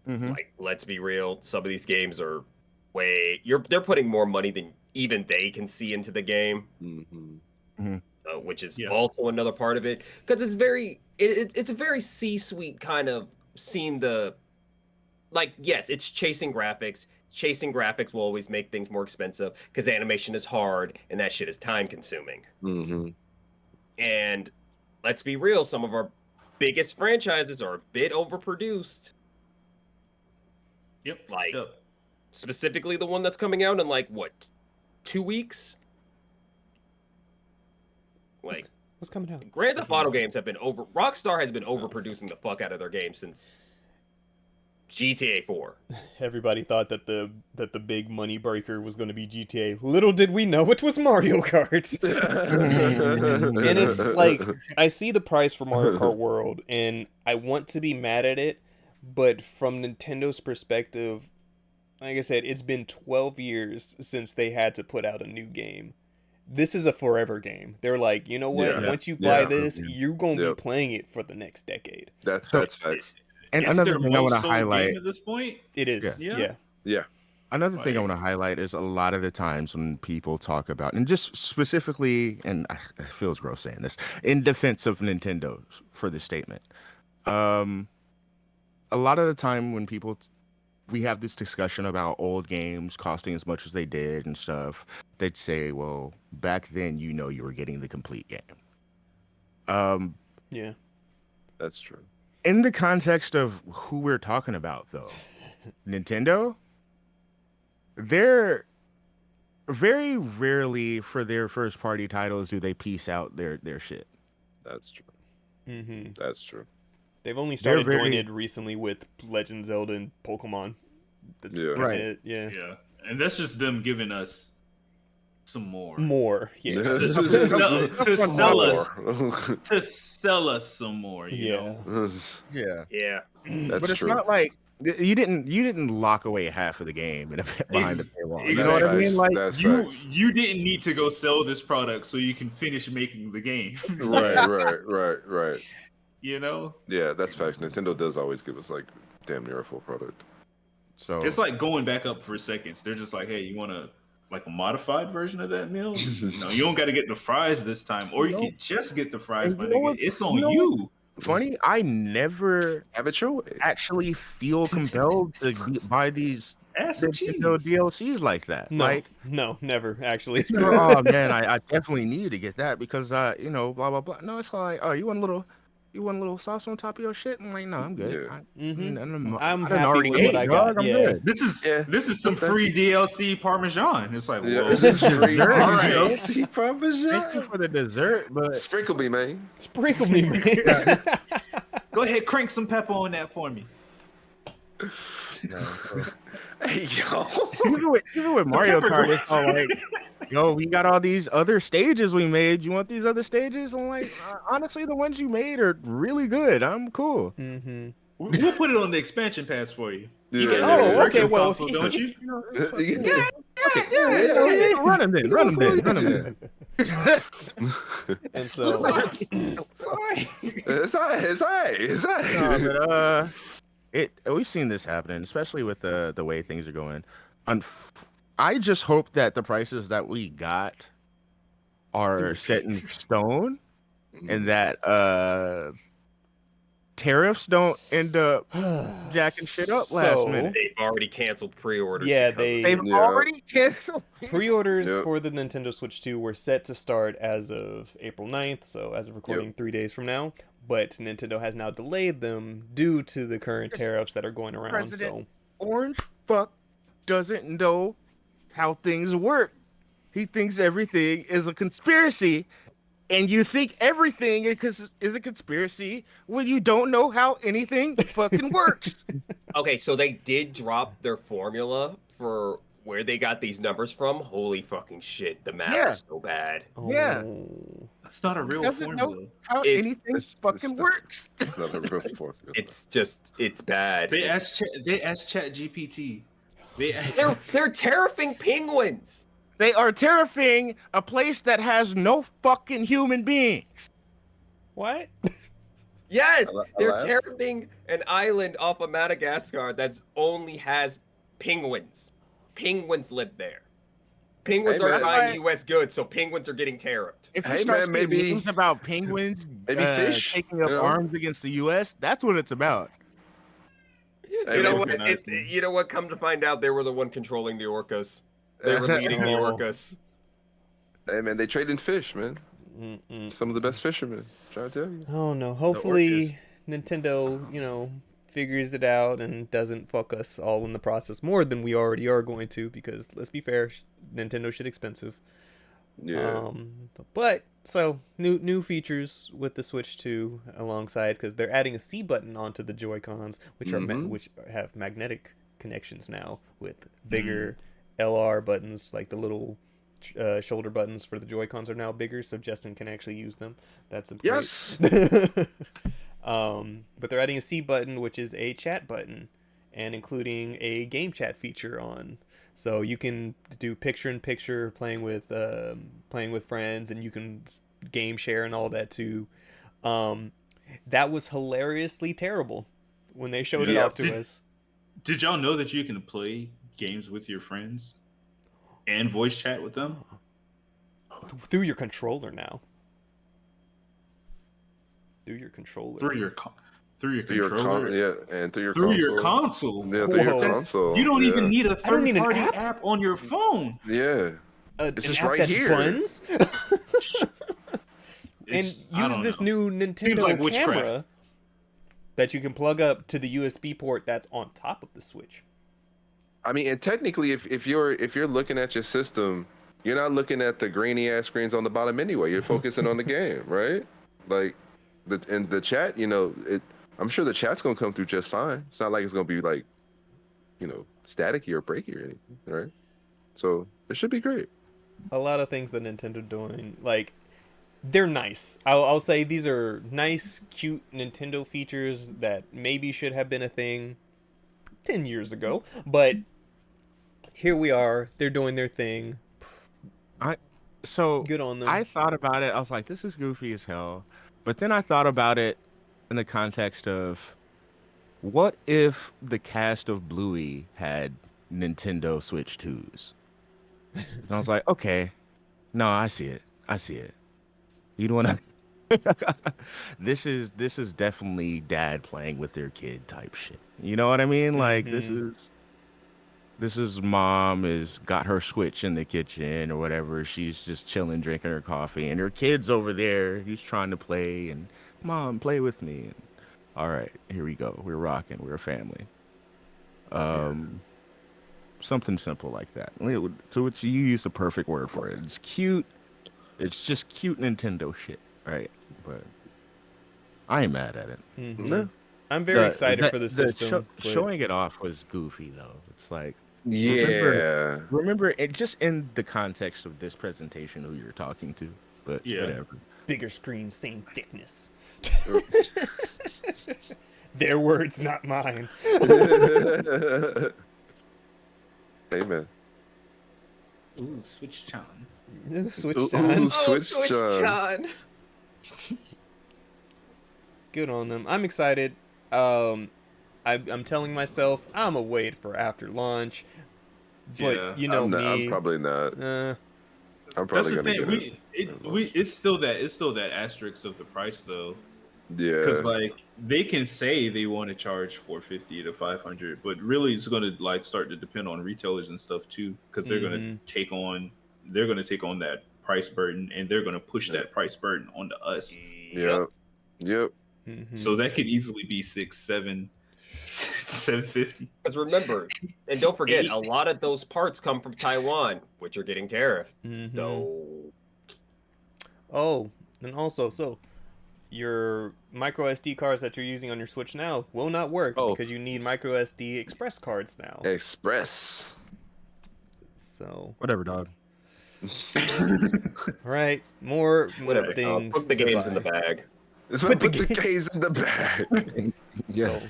Mhm. Like, let's be real, some of these games are they're putting more money than even they can see into the game, which is also another part of it, because it's it's a very C-suite kind of seeing the, like, yes, it's chasing graphics. Chasing graphics will always make things more expensive because animation is hard and that shit is time consuming. And let's be real, some of our biggest franchises are a bit overproduced. Yep. Like, specifically the one that's coming out in like what, 2 weeks? Like, What's coming out? Grand Theft Auto games have been Rockstar has been overproducing the fuck out of their games since GTA 4. Everybody thought that the big money breaker was going to be GTA. Little did we know it was Mario Kart. And it's like, I see the price for Mario Kart World, and I want to be mad at it, but from Nintendo's perspective, like I said, it's been 12 years since they had to put out a new game. This is a forever game. They're like, you know what? Yeah. Once you buy Yeah. this, you're going to Yep. be playing it for the next decade. That's facts. And It's another their thing I want most to sold highlight. game at this point. It is. Yeah. Yeah. Yeah. Another thing I Like- want to highlight is a lot of the times when people talk about, and just specifically, and it feels gross saying this, in defense of Nintendo for this statement. A lot of the time when we have this discussion about old games costing as much as they did and stuff, they'd say, well, back then, you were getting the complete game. Yeah. That's true. In the context of who we're talking about, though, Nintendo, they're very rarely for their first party titles do they piece out their shit. That's true. Mm-hmm. That's true. They've only started doing it recently with Legend of Zelda and Pokemon. That's right. it. Yeah. Yeah, and that's just them giving us some more. Yeah. to sell us some more. You know. Yeah. Yeah. That's But it's true. not like you didn't lock away half of the game behind the paywall. You Exactly. know what I mean? Like That's you facts. you didn't need to go sell this product so you can finish making the game. Right. You know? Yeah, that's facts. Nintendo does always give us like damn near a full product. so. It's like going back up for seconds. They're just like, hey, you want a modified version of that meal? No, you don't got to get the fries this time, or you can just get the fries. My nigga. It's on you. Funny, I never Have it your way. actually feel compelled to buy these Nintendo DLCs like that. No, Like, no, never actually. oh man, I definitely need to get that because blah blah blah. No, it's like, oh, you want a little sauce on top of your shit? I'm like, no, I'm good. Yeah. I'm happy already with what I got. I'm Yeah. good. This is some free DLC Parmesan. It's like, Yeah, whoa. this is free All right. DLC Parmesan. Thank you for the dessert, but Sprinkle me, man. Sprinkle me, man. Go ahead, crank some pepper on that for me. Hey, yo. even with Mario Kart, it's all like, yo, we got all these other stages we made. You want these other stages? I'm like, honestly, the ones you made are really good. I'm cool. Mm-hmm. We'll put it on the expansion pass for you. You Yeah. got Oh, the okay, virtual well, console, don't you? Yeah. Run them then. And so, It's all right. We've seen this happening, especially with the way things are going. I just hope that the prices that we got are set in stone, and that tariffs don't end up jacking shit up last minute. They've already canceled pre-orders. Yeah, They've already canceled. Pre-orders for the Nintendo Switch 2 were set to start as of April 9th, so as of recording 3 days from now. But Nintendo has now delayed them due to the current tariffs that are going around. President Orange fuck doesn't know how things work. He thinks everything is a conspiracy, and you think everything is a conspiracy when you don't know how anything fucking works. Okay, so they did drop their formula for where they got these numbers from. Holy fucking shit, the math is so bad. Yeah. That's not a real formula. Know how anything fucking works. It's not a real formula. It's bad. They asked Chat GPT. They're tariffing penguins. They are tariffing a place that has no fucking human beings. What? Yes, they're tariffing an island off of Madagascar that only has penguins. Penguins live there. Penguins are buying U.S. goods, so penguins are getting tariffed. If you start seeing memes about penguins fish taking up arms against the U.S., that's what it's about. You know what? You know what? Come to find out, they were the one controlling the orcas. They were leading the orcas. Hey man, they trade in fish, man. Some of the best fishermen. Trying to tell you. Oh no! Hopefully, Nintendo, figures it out and doesn't fuck us all in the process more than we already are going to. Because let's be fair, Nintendo shit expensive. Yeah. But so new features with the Switch 2 alongside, because they're adding a C button onto the Joy-Cons, which which have magnetic connections now with bigger LR buttons, like the little shoulder buttons for the Joy-Cons are now bigger, so Justin can actually use them. That's important. Yes. But they're adding a C button, which is a chat button, and including a game chat feature on. So you can do picture-in-picture, playing with friends, and you can game share and all that too. That was hilariously terrible when they showed it off to us. Did y'all know that you can play games with your friends and voice chat with them through your controller now? Through your controller. Through your controller. And through your console. Yeah, through your console. You don't even need a third-party app on your phone. Yeah. It's just right here. Buns? And use this new Nintendo camera that you can plug up to the USB port that's on top of the Switch. I mean, and technically, if you're looking at your system, you're not looking at the grainy ass screens on the bottom anyway. You're focusing on the game, right? Like, in the chat, I'm sure the chat's gonna come through just fine. It's not like it's gonna be like, staticky or breaky or anything, right? So it should be great. A lot of things that Nintendo doing, like, they're nice. I'll say these are nice, cute Nintendo features that maybe should have been a thing 10 years ago, but here we are. They're doing their thing. So good on them. I thought about it. I was like, this is goofy as hell. But then I thought about it in the context of, what if the cast of Bluey had Nintendo Switch 2s? And I was like, okay, no, I see it. You don't want to. This is definitely dad playing with their kid type shit. You know what I mean? Like this is mom is got her Switch in the kitchen or whatever. She's just chilling, drinking her coffee, and her kid's over there. He's trying to play, and mom, play with me. And, all right, here we go. We're rocking. We're a family. Something simple like that. So you use the perfect word for it. It's cute. It's just cute Nintendo shit, right? But I ain't mad at it. No. I'm very excited for the system. Showing it off was goofy though. It's like, remember it just in the context of this presentation who you're talking to, but whatever. Bigger screen, same thickness. Their words, not mine. Amen. Ooh, Switch Chan. Switch Chan. Switch Chan. Good on them. I'm excited. I'm telling myself I'm gonna wait for after launch, but me. I'm probably not. I'm probably gonna get it. It's still that asterisk of the price though. Yeah. Because like they can say they want to charge $450 to $500, but really it's going to like start to depend on retailers and stuff too, because they're going to take on that price burden, and they're going to push that price burden onto us. Yep. So that could easily be $750. Because remember, and don't forget, a lot of those parts come from Taiwan, which are getting tariffed. And also, your micro SD cards that you're using on your Switch now will not work because you need micro SD Express cards now. Express. So whatever, dog. All right, more things. Put the games in the bag. Put the games in the bag. Yeah. So,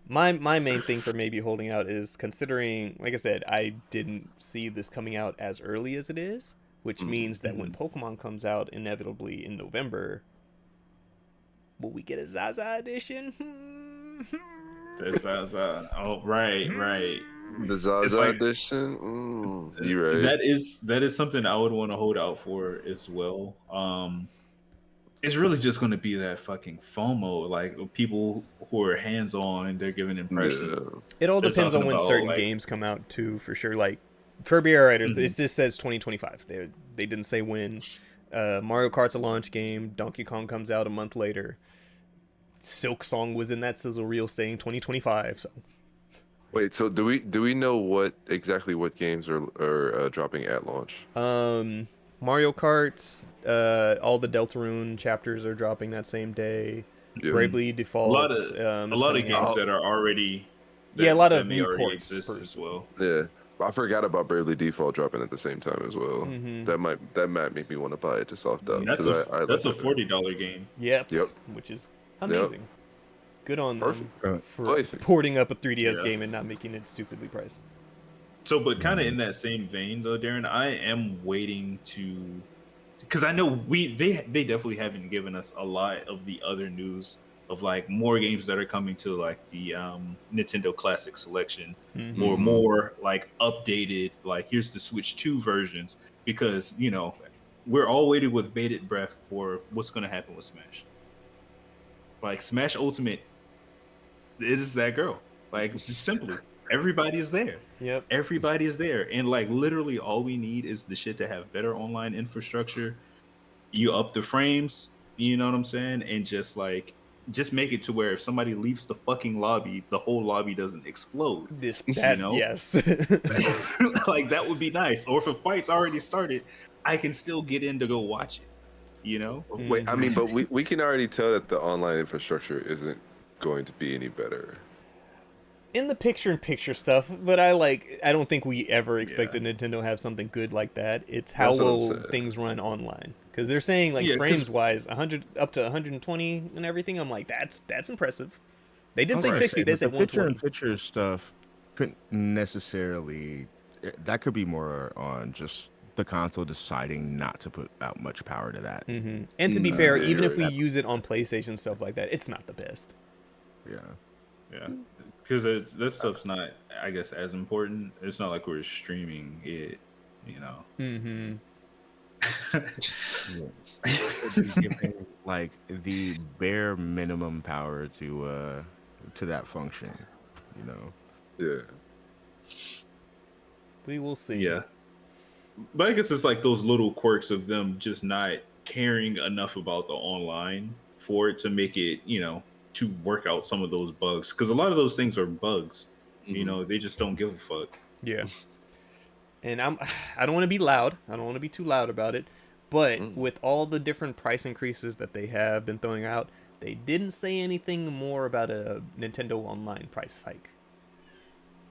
my main thing for maybe holding out is considering, like I said, I didn't see this coming out as early as it is, which means that when Pokemon comes out inevitably in November, will we get a Zaza edition? The Zaza. Oh, right. The Zaza edition. You're right. That is something I would want to hold out for as well. It's really just going to be that fucking FOMO, like people who are hands-on, they're giving impressions. Yeah. It all depends on when certain games come out too, for sure. Like Kirby Air Riders, it just says 2025. They didn't say when. Mario Kart's a launch game. Donkey Kong comes out a month later. Silk Song was in that sizzle reel saying 2025. So wait, so do we know exactly what games are dropping at launch? Mario Kart, all the Deltarune chapters are dropping that same day. Yeah. Bravely Default. A lot of games that are already. A lot of new ports as well. Yeah. I forgot about Bravely Default dropping at the same time as well. That might make me want to buy it just off that. That's a $40 game. Yep. Which is amazing. Yep. Good on them for porting up a 3DS game and not making it stupidly priced. So, but kind of in that same vein though, Darren, I am waiting because I know they definitely haven't given us a lot of the other news of like more games that are coming to like the Nintendo Classic Collection or more like updated, like here's the Switch 2 versions, because we're all waiting with bated breath for what's going to happen with Smash. Like Smash Ultimate, it is that girl. Like it's just simply everybody's there. Yep. Everybody's there, and like literally all we need is the shit to have better online infrastructure. You up the frames, you know what I'm saying, and just make it to where if somebody leaves the fucking lobby, the whole lobby doesn't explode. Yes. Like that would be nice. Or if a fight's already started, I can still get in to go watch it. Wait, I mean, but we can already tell that the online infrastructure isn't going to be any better. In the picture-in-picture stuff, but I don't think we ever expected Nintendo to have something good like that. It's how That's what I'm will saying. things run online? Because they're saying like Yeah, 'cause- frames-wise, 100 up to 120 and everything. I'm like, that's impressive. They didn't say I'll 60. They but said the 120. picture stuff couldn't necessarily. That could be more on just the console deciding not to put out much power to that. Mm-hmm. And to be fair, yeah, even you're if we right. use it on PlayStation stuff like that, it's not the best. Yeah. Yeah, because this stuff's not, I guess, as important. It's not like we're streaming it, you know. Mm-hmm. Giving like the bare minimum power to that function, you know. Yeah. We will see. Yeah, but I guess it's like those little quirks of them just not caring enough about the online for it to make it, you know, to work out some of those bugs. Because a lot of those things are bugs. You know, they just don't give a fuck. Yeah. And I don't want to be loud. I don't want to be too loud about it. But with all the different price increases that they have been throwing out, they didn't say anything more about a Nintendo Online price hike.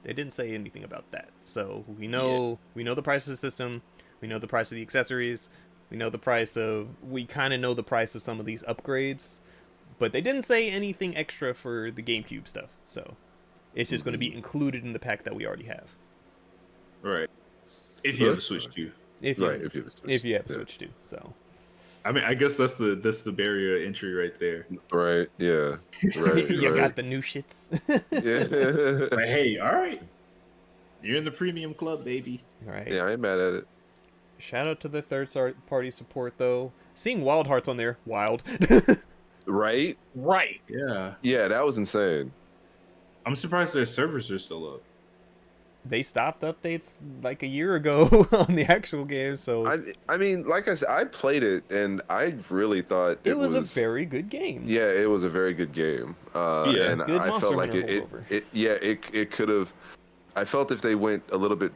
They didn't say anything about that. So we know the price of the system, we know the price of the accessories, we kind of know the price of some of these upgrades, but they didn't say anything extra for the GameCube stuff. So it's just going to be included in the pack that we already have. Right. If you have a Switch 2. If you have a Yeah. Switch 2. So I mean, I guess that's the barrier of entry right there. Right. Yeah. Right. you right. got the new shits. Yeah. Like, hey, all right, you're in the premium club, baby. All right. Yeah, I ain't mad at it. Shout out to the third-party support though. Seeing Wild Hearts on there, wild. Right? Right. Yeah, Yeah, that was insane. I'm surprised their servers are still up. They stopped updates like a year ago on the actual game, so I mean, like I said, I played it and I really thought it was a very good game. Yeah, it was a very good game. Yeah. And Good I Monster felt like Hunter holdover. it could have. I felt if they went a little bit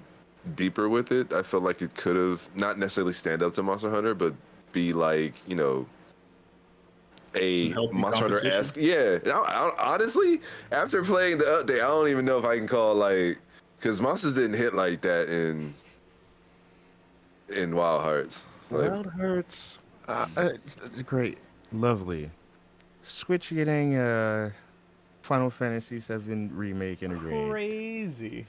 deeper with it, I felt like it could have not necessarily stand up to Monster Hunter, but be like, you know, a Some healthy Monster Hunter competition. esque. Yeah, and honestly, after playing the update, I don't even know if I can call like, because monsters didn't hit like that in Wild Hearts. Like, Wild Hearts, great, lovely. Switch getting Final Fantasy VII remake integrated. Crazy.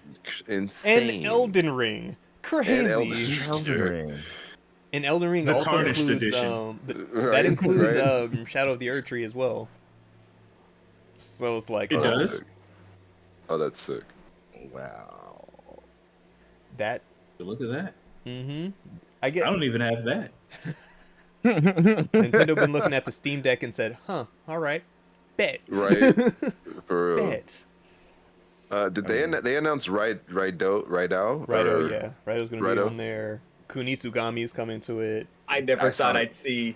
insane. And Elden Ring. Crazy. Elden Ring. And Elden Ring The also Tarnished includes Edition. that includes right. Shadow of the Earth Tree as well. So it's like It that's does? sick. Oh, that's sick. Wow. that. Look at that. Mm-hmm. I don't even have that. Nintendo been looking at the Steam Deck and said, "Huh, all right, bet." Right? For real. Bet. Did they announce Right Now? Righto, yeah. Righto's gonna be Righto? on there. Kunitsugami's coming to it. I never I thought saw- I'd see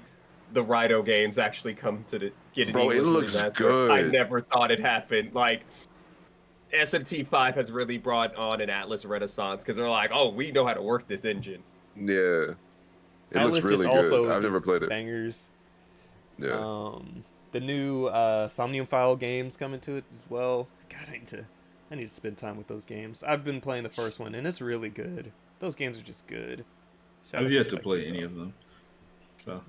the Rido games actually come to get an Bro, it English looks remaster. good. I never thought it happened. Like, SMT5 has really brought on an Atlas renaissance because they're like, oh, we know how to work this engine. Yeah. It Atlas looks really just good. also I've never just played it. Bangers. Yeah. The new Somnium File games coming to it as well. God, I need to spend time with those games. I've been playing the first one and it's really good. Those games are just good. Shout out I've yet to Spectre play as any well. of them. So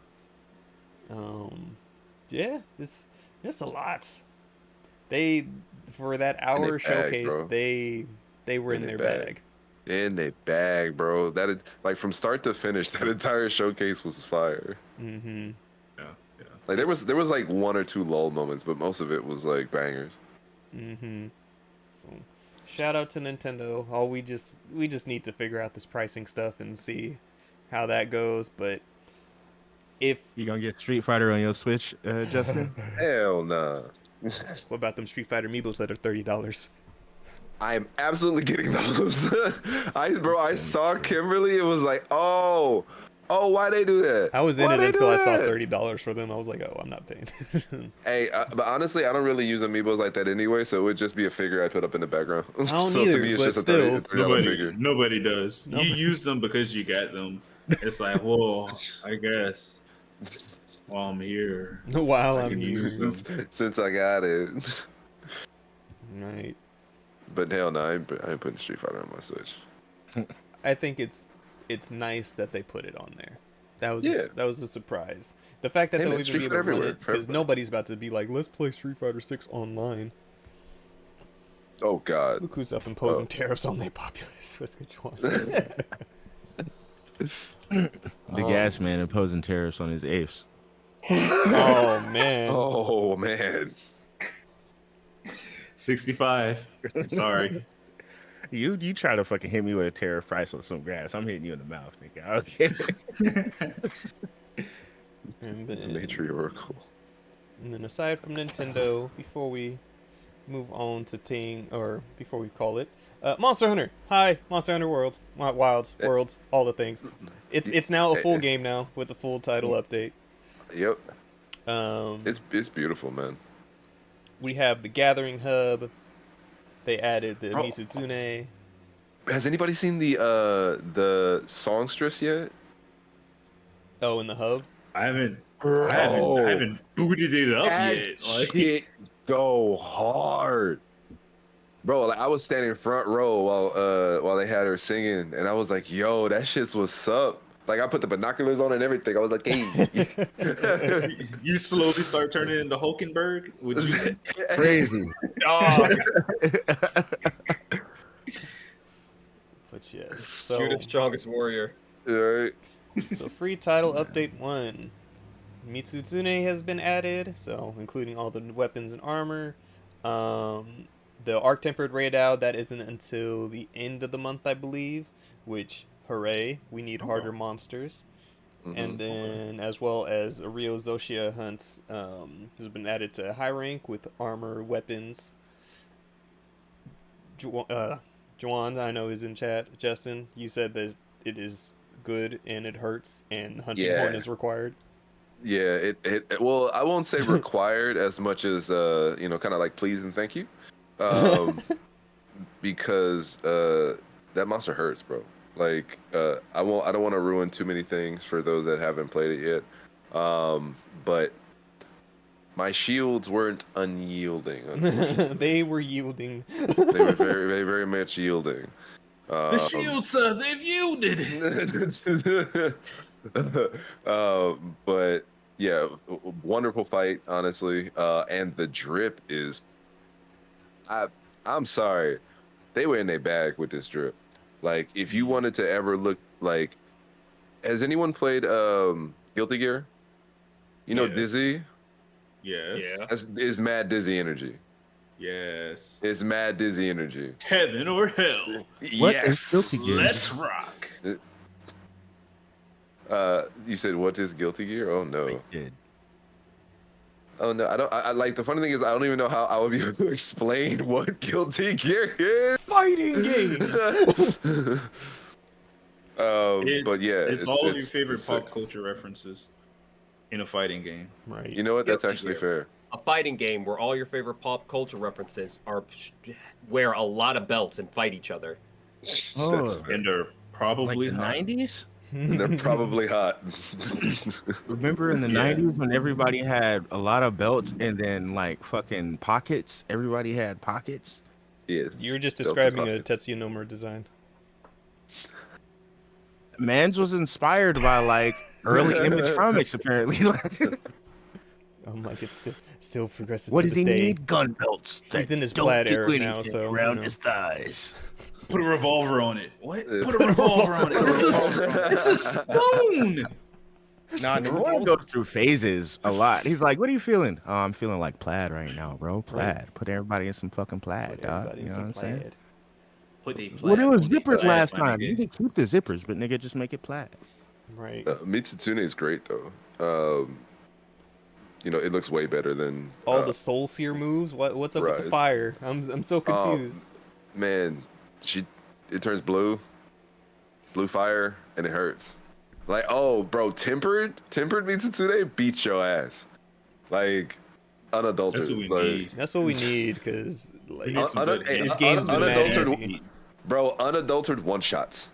Yeah, it's a lot. They for that hour bag, showcase, bro. they were in In their their bag. In a bag, bro. That is, like, from start to finish, that entire showcase was fire. Mm-hmm. yeah. Like there was like one or two lull moments, but most of it was like bangers. Mm-hmm. So, shout out to Nintendo. We just need to figure out this pricing stuff and see how that goes. But if You gonna get Street Fighter on your Switch, Justin? Hell nah. what about them Street Fighter amiibos that are $30? I am absolutely getting those. I saw Kimberly. It was like, oh, why they do that? I was in Why it they until do I saw that? $30 for them. I was like, oh, I'm not paying. Hey, but honestly, I don't really use amiibos like that anyway, so it would just be a figure I put up in the background. I don't so either, to me, it's but just still. a $30 figure. Nobody does. No. You use them because you got them. It's like, well, I guess while I'm here, While I I'm can use here. them. Since I got it. Right. But hell no, I ain't putting Street Fighter on my Switch. I think it's nice that they put it on there. That was Yeah. that was a surprise. The fact that Hey, they'll man, even Street be able Fighter to run everywhere it, for because everybody. nobody's about to be like, let's play Street Fighter 6 online. Oh God. Look who's up imposing tariffs on their populace. What's good one? The gas man imposing tariffs on his apes. Oh man. Oh man. 65. Sorry. You try to fucking hit me with a tariff price on some grass. I'm hitting you in the mouth, nigga. Okay. And The then, matriarchal. and then aside from Nintendo, before we move on to before we call it, Monster Hunter. Hi, Monster Hunter Worlds, Wilds, Worlds, all the things. It's now a full game now with the full title update. Yep. Um, It's beautiful, man. we have the Gathering Hub. They added the Bro. Mitsune. Has anybody seen the songstress yet? Oh, in the hub. I haven't Bro, booted it up that yet. Like, shit go hard. Bro, like I was standing front row while they had her singing, and I was like, "Yo, that shit's what's up." Like I put the binoculars on and everything. I was like, "Hey." you slowly start turning into Hulkenberg. Would you? Crazy. Dog. But yes, so You're the strongest warrior. Right? so free title update 1. Mitsune has been added, so including all the weapons and armor. The Arc Tempered Raidou, that isn't until the end of the month, I believe. Which, hooray! We need harder monsters. And then, as well as a Rio Zoshia hunts, has been added to high rank with armor, weapons. Juwan, I know, is in chat. Justin, you said that it is good and it hurts, and hunting horn is required. Yeah, it well, I won't say required as much as kind of like please and thank you. Because that monster hurts, bro. Like I don't want to ruin too many things for those that haven't played it yet. But my shields weren't unyielding. They were yielding. They were very, very, very much yielding. The shield, sir, they've yielded. But yeah, wonderful fight, honestly. And the drip is, I'm sorry, they were in their bag with this drip. Like, if you wanted to ever look like, has anyone played Guilty Gear? You know, Yes. Dizzy? Yes. Yeah. Is mad Dizzy energy. Yes. It's mad Dizzy energy. Heaven or hell. What Yes. is Guilty Gear? Let's rock. You said what is Guilty Gear? Oh no. I did. Oh no, I don't. I like the funny thing is I don't even know how I would be able to explain what Guilty Gear is. Fighting games. But yeah, it's all of your it's favorite sick. pop culture references in a fighting game. Right. You know what? That's Guilty actually Gear. fair. A fighting game where all your favorite pop culture references are wear a lot of belts and fight each other. Oh. That's fair. And they're Like probably the hot. 90s? And they're probably hot. Remember in the Yeah. 90s when everybody had a lot of belts and then like fucking pockets? Everybody had pockets. Yes. You were just belts and describing a pockets. Tetsuya Nomura design. Mans was inspired by like early Image Comics, apparently. I'm like, it's still progressive. What to does this he day. need? Gun belts. He's that in his don't plaid do era now, anything so, around you know. his thighs. Put a revolver on it. What? Put a revolver on it. It's a spoon. Nah, Nomura goes through phases a lot. He's like, "What are you feeling?" "Oh, I'm feeling like plaid right now, bro. Plaid. Put everybody in some fucking plaid, Put dog. everybody You in know some what I'm saying?" plaid. Put a Well, it was plaid on zippers the last plaid, my time. You nigga. can keep the zippers, but nigga, just make it plaid. Right. Mitsune is great though. It looks way better than All the Soul Seer moves. What's up with the Rise. fire? I'm so confused. Man, it turns blue fire, and it hurts. Like, oh, bro, tempered Mitsune beats your ass, like unadulterated. That's what we like, need. That's what we need, because like We need some good hey, his game's been mad unadulterated, easy. bro, unadulterated one shots.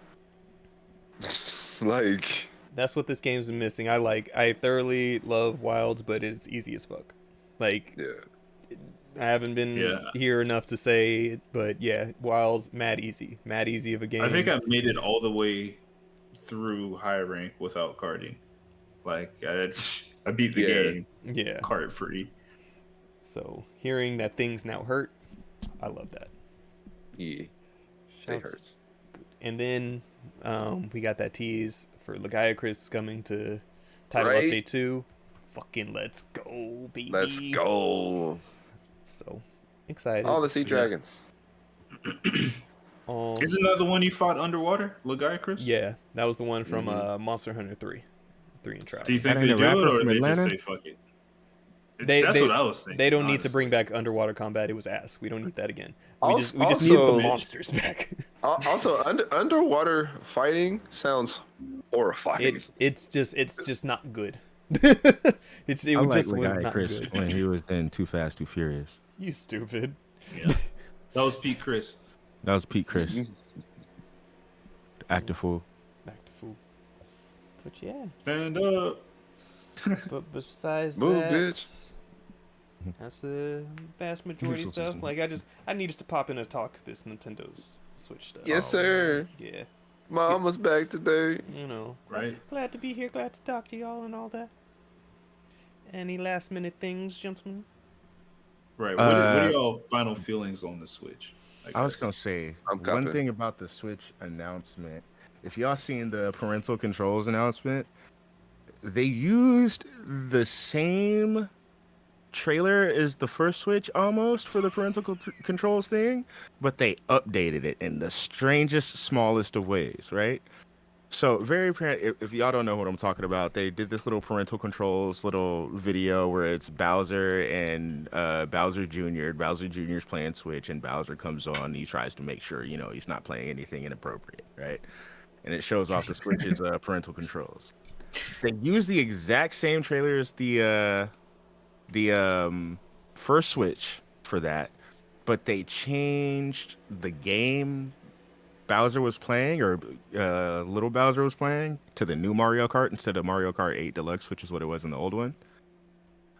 Like, That's what this game's been missing. I thoroughly love Wilds, but it's easy as fuck. Like yeah, I haven't been here enough to say it, but yeah, wild, mad easy of a game. I think I made it all the way through high rank without carding. Like I beat the game, card free. So hearing that things now hurt, I love that. Yeah, it hurts. And then we got that tease for Legaia Chris coming to Title Update 2. Fucking let's go, baby. Let's go. So excited. All the sea dragons. Isn't that the one you fought underwater, Legaia Chris? Yeah, that was the one from Monster Hunter 3 and Trial. Do you think they do it, or they just say fuck it? That's what I was thinking. They don't need to bring back underwater combat. It was ass. We don't need that again. We just need the monsters back. Also, underwater fighting sounds horrifying. It's just not good. It just was not Chris good. when he was in Too Fast, Too Furious. You stupid. Yeah, that was Pete Chris. That was Pete Chris. Active fool. But yeah. Stand up. But besides Move, that, bitch. That's the vast majority stuff. Like I needed to pop in and talk this Nintendo's Switch stuff. Yes, sir. Yeah. Mom was back today. You know. Right. Glad to be here. Glad to talk to y'all and all that. Any last minute things, gentlemen? Right. What are y'all final feelings on the Switch? I was gonna say one thing about the Switch announcement. If y'all seen the parental controls announcement, they used the same trailer as the first Switch almost for the parental controls thing, but they updated it in the strangest, smallest of ways, right? So very apparent, if y'all don't know what I'm talking about, they did this little parental controls little video where it's Bowser and Bowser Jr. Bowser Jr.'s playing Switch, and Bowser comes on and he tries to make sure, he's not playing anything inappropriate, right? And it shows off the Switch's parental controls. They use the exact same trailer as the first Switch for that, but they changed the game Bowser was playing, or little Bowser was playing, to the new Mario Kart instead of Mario Kart 8 Deluxe, which is what it was in the old one.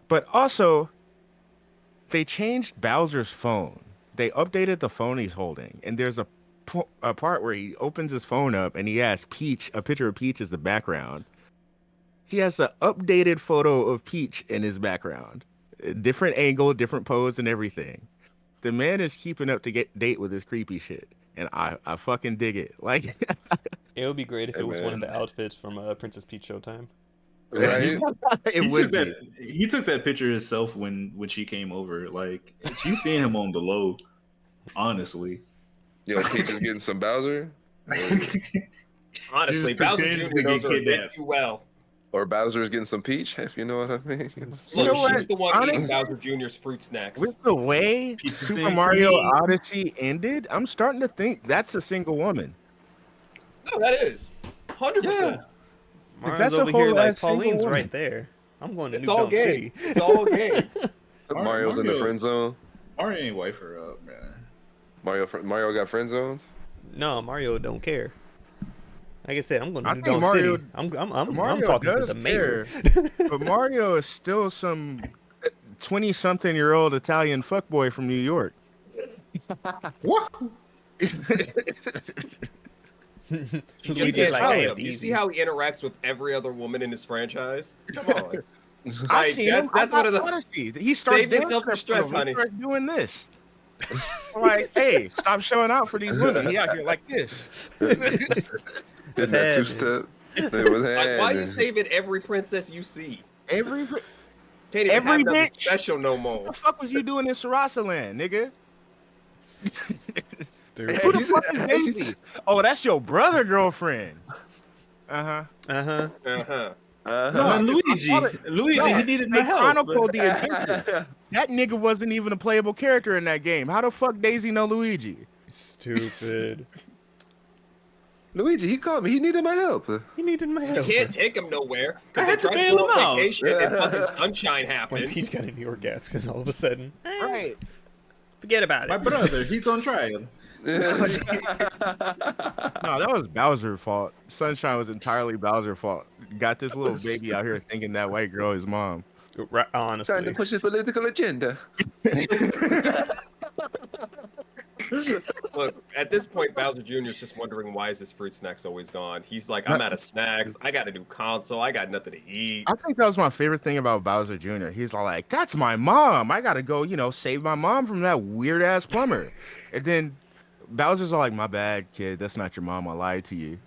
But also, they changed Bowser's phone. They updated the phone he's holding, and there's a part where he opens his phone up and he has Peach, a picture of Peach as the background. He has an updated photo of Peach in his background. Different angle, different pose, and everything. The man is keeping up to date with his creepy shit. And I fucking dig it. Like, it would be great if it was one of the outfits from Princess Peach Showtime. Right? He took that picture himself when she came over. Like, she's seeing him on the low, honestly. Yo, Peach is getting some Bowser? Honestly, Bowser Jr. knows her a bit too well. Or Bowser is getting some Peach, if you know what I mean. Look, she's the one eating Bowser Jr.'s fruit snacks. With the way Super Mario Odyssey ended, I'm starting to think that's a single woman. No, that is 100%. Yeah. That's over here like Pauline's right there. I'm going to New Dome City. It's all game. Mario's in the friend zone. Mario ain't wife her up, man. Mario got friend zones? No, Mario don't care. Like I said, I'm going to New Dome City. I'm talking to the mayor. But Mario is still some 20-something-year-old Italian fuckboy from New York. What? You see how he interacts with every other woman in his franchise? Come on. I see him. That's one of the. Honesty. He starts honey. He starts doing this. Like, hey, stop showing out for these women. He out here like this. Did that two-step? Like, why you saving every princess you see? Every can't even have nothing special no more. What the fuck was you doing in Sarasa Land, nigga? Dude. Who the fuck is Daisy? Oh, that's your brother girlfriend. Uh-huh. No, Luigi, he needed the help. Chronicled the adventure. That nigga wasn't even a playable character in that game. How the fuck Daisy know Luigi? Stupid. Luigi, he called me. He needed my help. You can't take him nowhere because they tried to go on vacation and fucking sunshine happened. When Peach got a New York accent all of a sudden. Right. Forget about it. My brother, he's on trial. No, that was Bowser's fault. Sunshine was entirely Bowser's fault. Got this little baby out here thinking that white girl is mom. Honestly, Trying to push his political agenda. Look, at this point, Bowser Jr. is just wondering why is his fruit snacks always gone. He's like, I'm out of snacks. I got a new console. I got nothing to eat. I think that was my favorite thing about Bowser Jr. He's all like, "That's my mom. I gotta go, save my mom from that weird ass plumber." And then Bowser's all like, "My bad, kid. That's not your mom. I lied to you."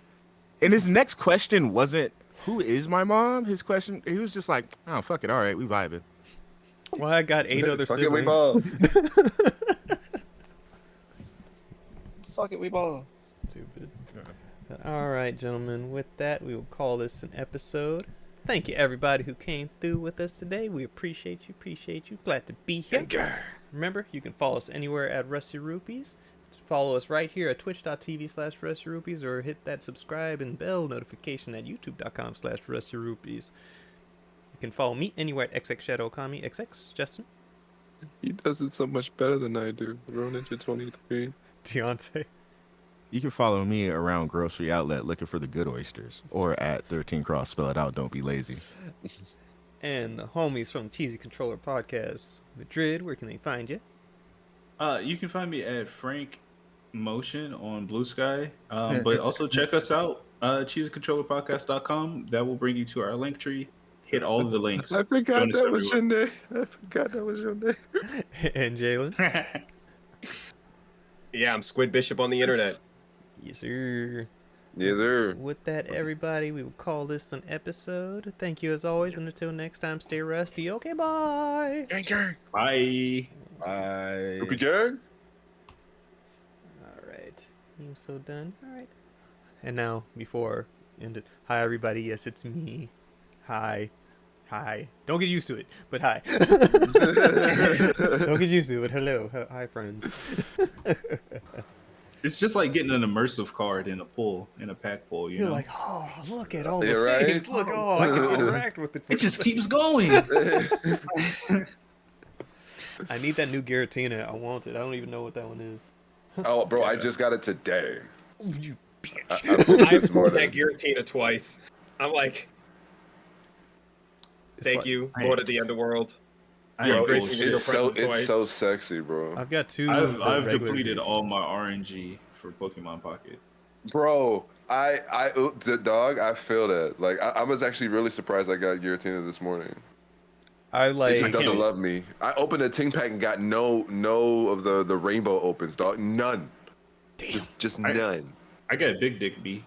And his next question wasn't, "Who is my mom?" His question, he was just like, "Oh, fuck it. All right, we vibing." well, I got 8 other Fuck it, we siblings. ball. Fuck it, we ball. Stupid. All right, gentlemen. With that, we will call this an episode. Thank you, everybody who came through with us today. We appreciate you. Glad to be here. Remember, you can follow us anywhere at Rusty Rupees. Follow us right here at twitch.tv/RustyRupees or hit that subscribe and bell notification at youtube.com/RustyRupees. You can follow me anywhere at XXShadowKami. XX, Justin. He does it so much better than I do. Roninja23. Deontay. You can follow me around Grocery Outlet looking for the good oysters, or at 13 Cross. Spell it out. Don't be lazy. And the homies from Cheesy Controller Podcast. Madrid, where can they find you? You can find me at Frank Motion on Blue Sky. But also check us out, cheesycontrollerpodcast.com. That will bring you to our link tree. Hit all of the links. I forgot that was your name. And Jalen. Yeah, I'm Squid Bishop on the internet. Yes, sir. Yes, sir. With that, everybody, we will call this an episode. Thank you as always, and until next time, stay rusty. Okay, bye. Gang, gang. Bye. Bye. Ruby gang. All right. I'm so done. All right. And now, before end it, hi, everybody. Yes, it's me. Hi. Hi. Don't get used to it, but hi. Don't get used to it, but hello. Hi, friends. It's just like getting an immersive card in a pool, in a pack pool, You're know? like, oh, look at all the right? things. Look, oh, I can interact with it. It just keeps going. I need that new Giratina. I want it. I don't even know what that one is. Oh, bro, I just got it today. Oh, you bitch. I pulled it I've this pulled morning. that Giratina twice. I'm like, thank like- you, Lord of the Underworld. I Bro, am Bro, Grace, it's, bullshit. your it's so presence it's so sexy, bro. I've got 2. I've regular depleted all Giratinas. my RNG for Pokemon Pocket. Bro, the dog, I feel that. Like, I was actually really surprised I got Giratina this morning. I It like. just doesn't can't- love me. I opened a ting pack and got no of the rainbow opens, dog. None. Damn. Just I- none. I got Big Dick B.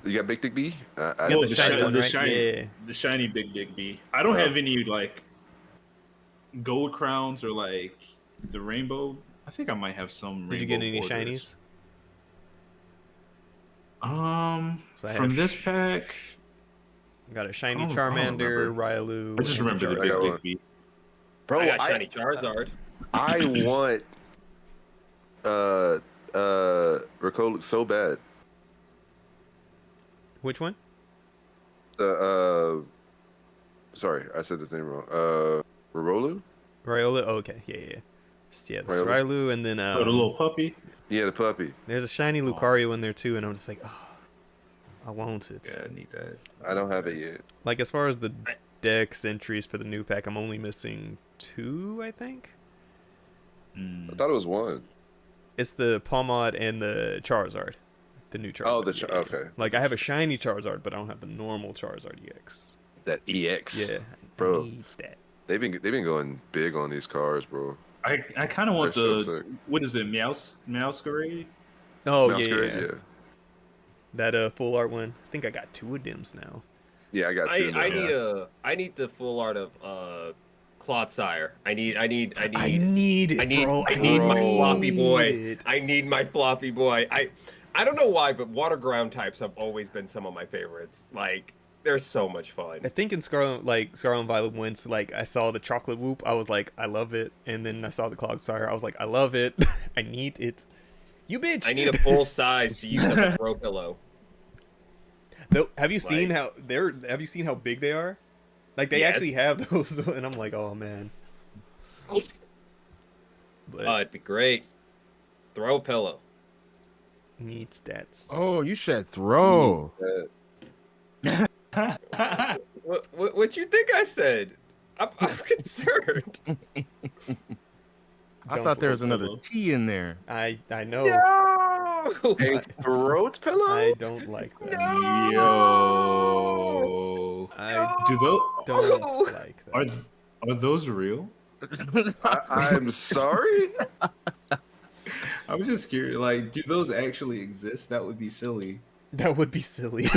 You got Big Dick B? Yeah, No, the shiny one, right? Yeah. the shiny Big Dick B. I don't Oh. have any like gold crowns or like the rainbow. I think I might have some. Did you get rainbow any borders. shinies? So I From have this pack, Got a shiny I don't Charmander, remember. Railu. I just and a remember the I Big got Dick one. B. Bro, I got shiny Charizard. I want Ricola so bad. Which one? The sorry, I said this name wrong. Rarolu? Railu. Oh, okay, yeah. Yeah, this Railu. Railu, and then Oh, the little puppy. Yeah, the puppy. there's a shiny Lucario in there too, and I'm just like, oh, I want it. Yeah, I need that. I don't have it yet. Like as far as the Dex entries for the new pack, I'm only missing 2, I think. Mm. I thought it was one. It's the Palmod and the Charizard, the new Charizard. Oh, the yeah. okay. Like I have a shiny Charizard, but I don't have the normal Charizard EX. That EX. Yeah, Bro. I need that. They've been going big on these cars, bro. I kind of want They're the so sick. what is it? Meowscarade? Oh Masquerade, yeah. That full art one. I think I got 2 of them now. Yeah, I got 2 now. I need the full art of Clodsire. I need I need it, bro. I need my Bro. floppy boy. it. I need my floppy boy. I don't know why, but water ground types have always been some of my favorites. Like they're so much fun. I think in Scarlet and Violet once, like I saw the chocolate whoop, I was like, I love it, and then I saw the Clodsire, I was like, I love it, I need it. You bitch. I need a full size to use as a throw pillow. Though, have you seen Like- how they're? Have you seen how big they are? Like they Yes. actually have those, and I'm like, oh man. But Oh, it'd be great. Throw pillow. need stats. Oh, you said throw. What you think I said? I'm concerned. I thought there was another T in there. I know. No. A throat pillow? I don't like that. No. Yo. I Do those don't like that. are those real? I'm sorry? I'm just curious. Like, do those actually exist? That would be silly. That would be silly.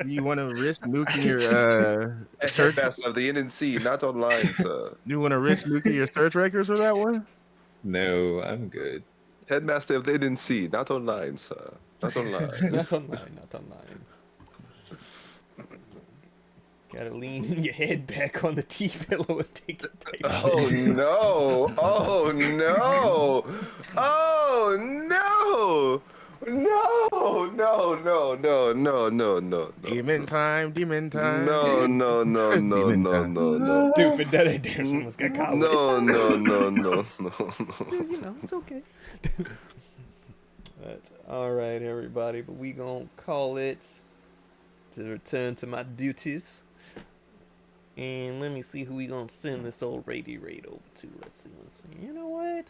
You want to risk nuking your search? Headmaster of the NNC, not online, sir. You want to risk nuking your search records for that one? No, I'm good. Headmaster of the NNC, not online, sir. Not online. Not online. Not online. Gotta lean your head back on the tea pillow and take it tight. Oh no! Oh no! Oh no! No! No! No! No! No! No! No! Demon time, demon time. No! No! No! No! Demon No! time. No! No! Stupid, that ain't there. Someone's got college. No! No! No! No! No! You know, it's okay. But, all right, everybody. But we gonna call it to return to my duties. And let me see who we gonna send this old raid over to. Let's see. You know what?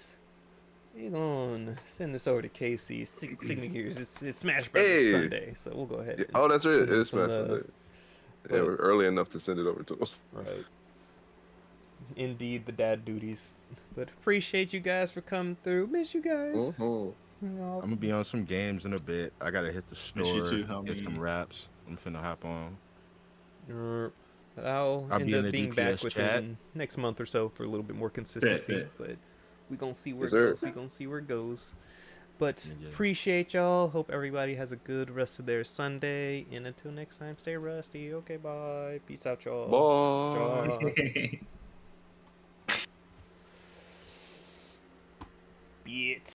We're gonna send this over to Casey. Sigma Gears. It's Smash Brothers Hey. Sunday, so we'll go ahead. And Oh, that's right. send him It's some Smash love. Sunday. Yeah, we're early enough to send it over to him. Right. Indeed, the dad duties. But appreciate you guys for coming through. Miss you guys. Mhm. I'm gonna be on some games in a bit. I gotta hit the store, Miss you too, get homie. some raps. I'm finna hop on. I'll I'll end be in up the being DPS back chat. within next month or so for a little bit more consistency. bet. But we gonna see where Yes, it sir. goes. We gonna see where it goes. But Yeah. appreciate y'all. Hope everybody has a good rest of their Sunday. And until next time, stay rusty. Okay, bye. Peace out, y'all. Bye. Bitch.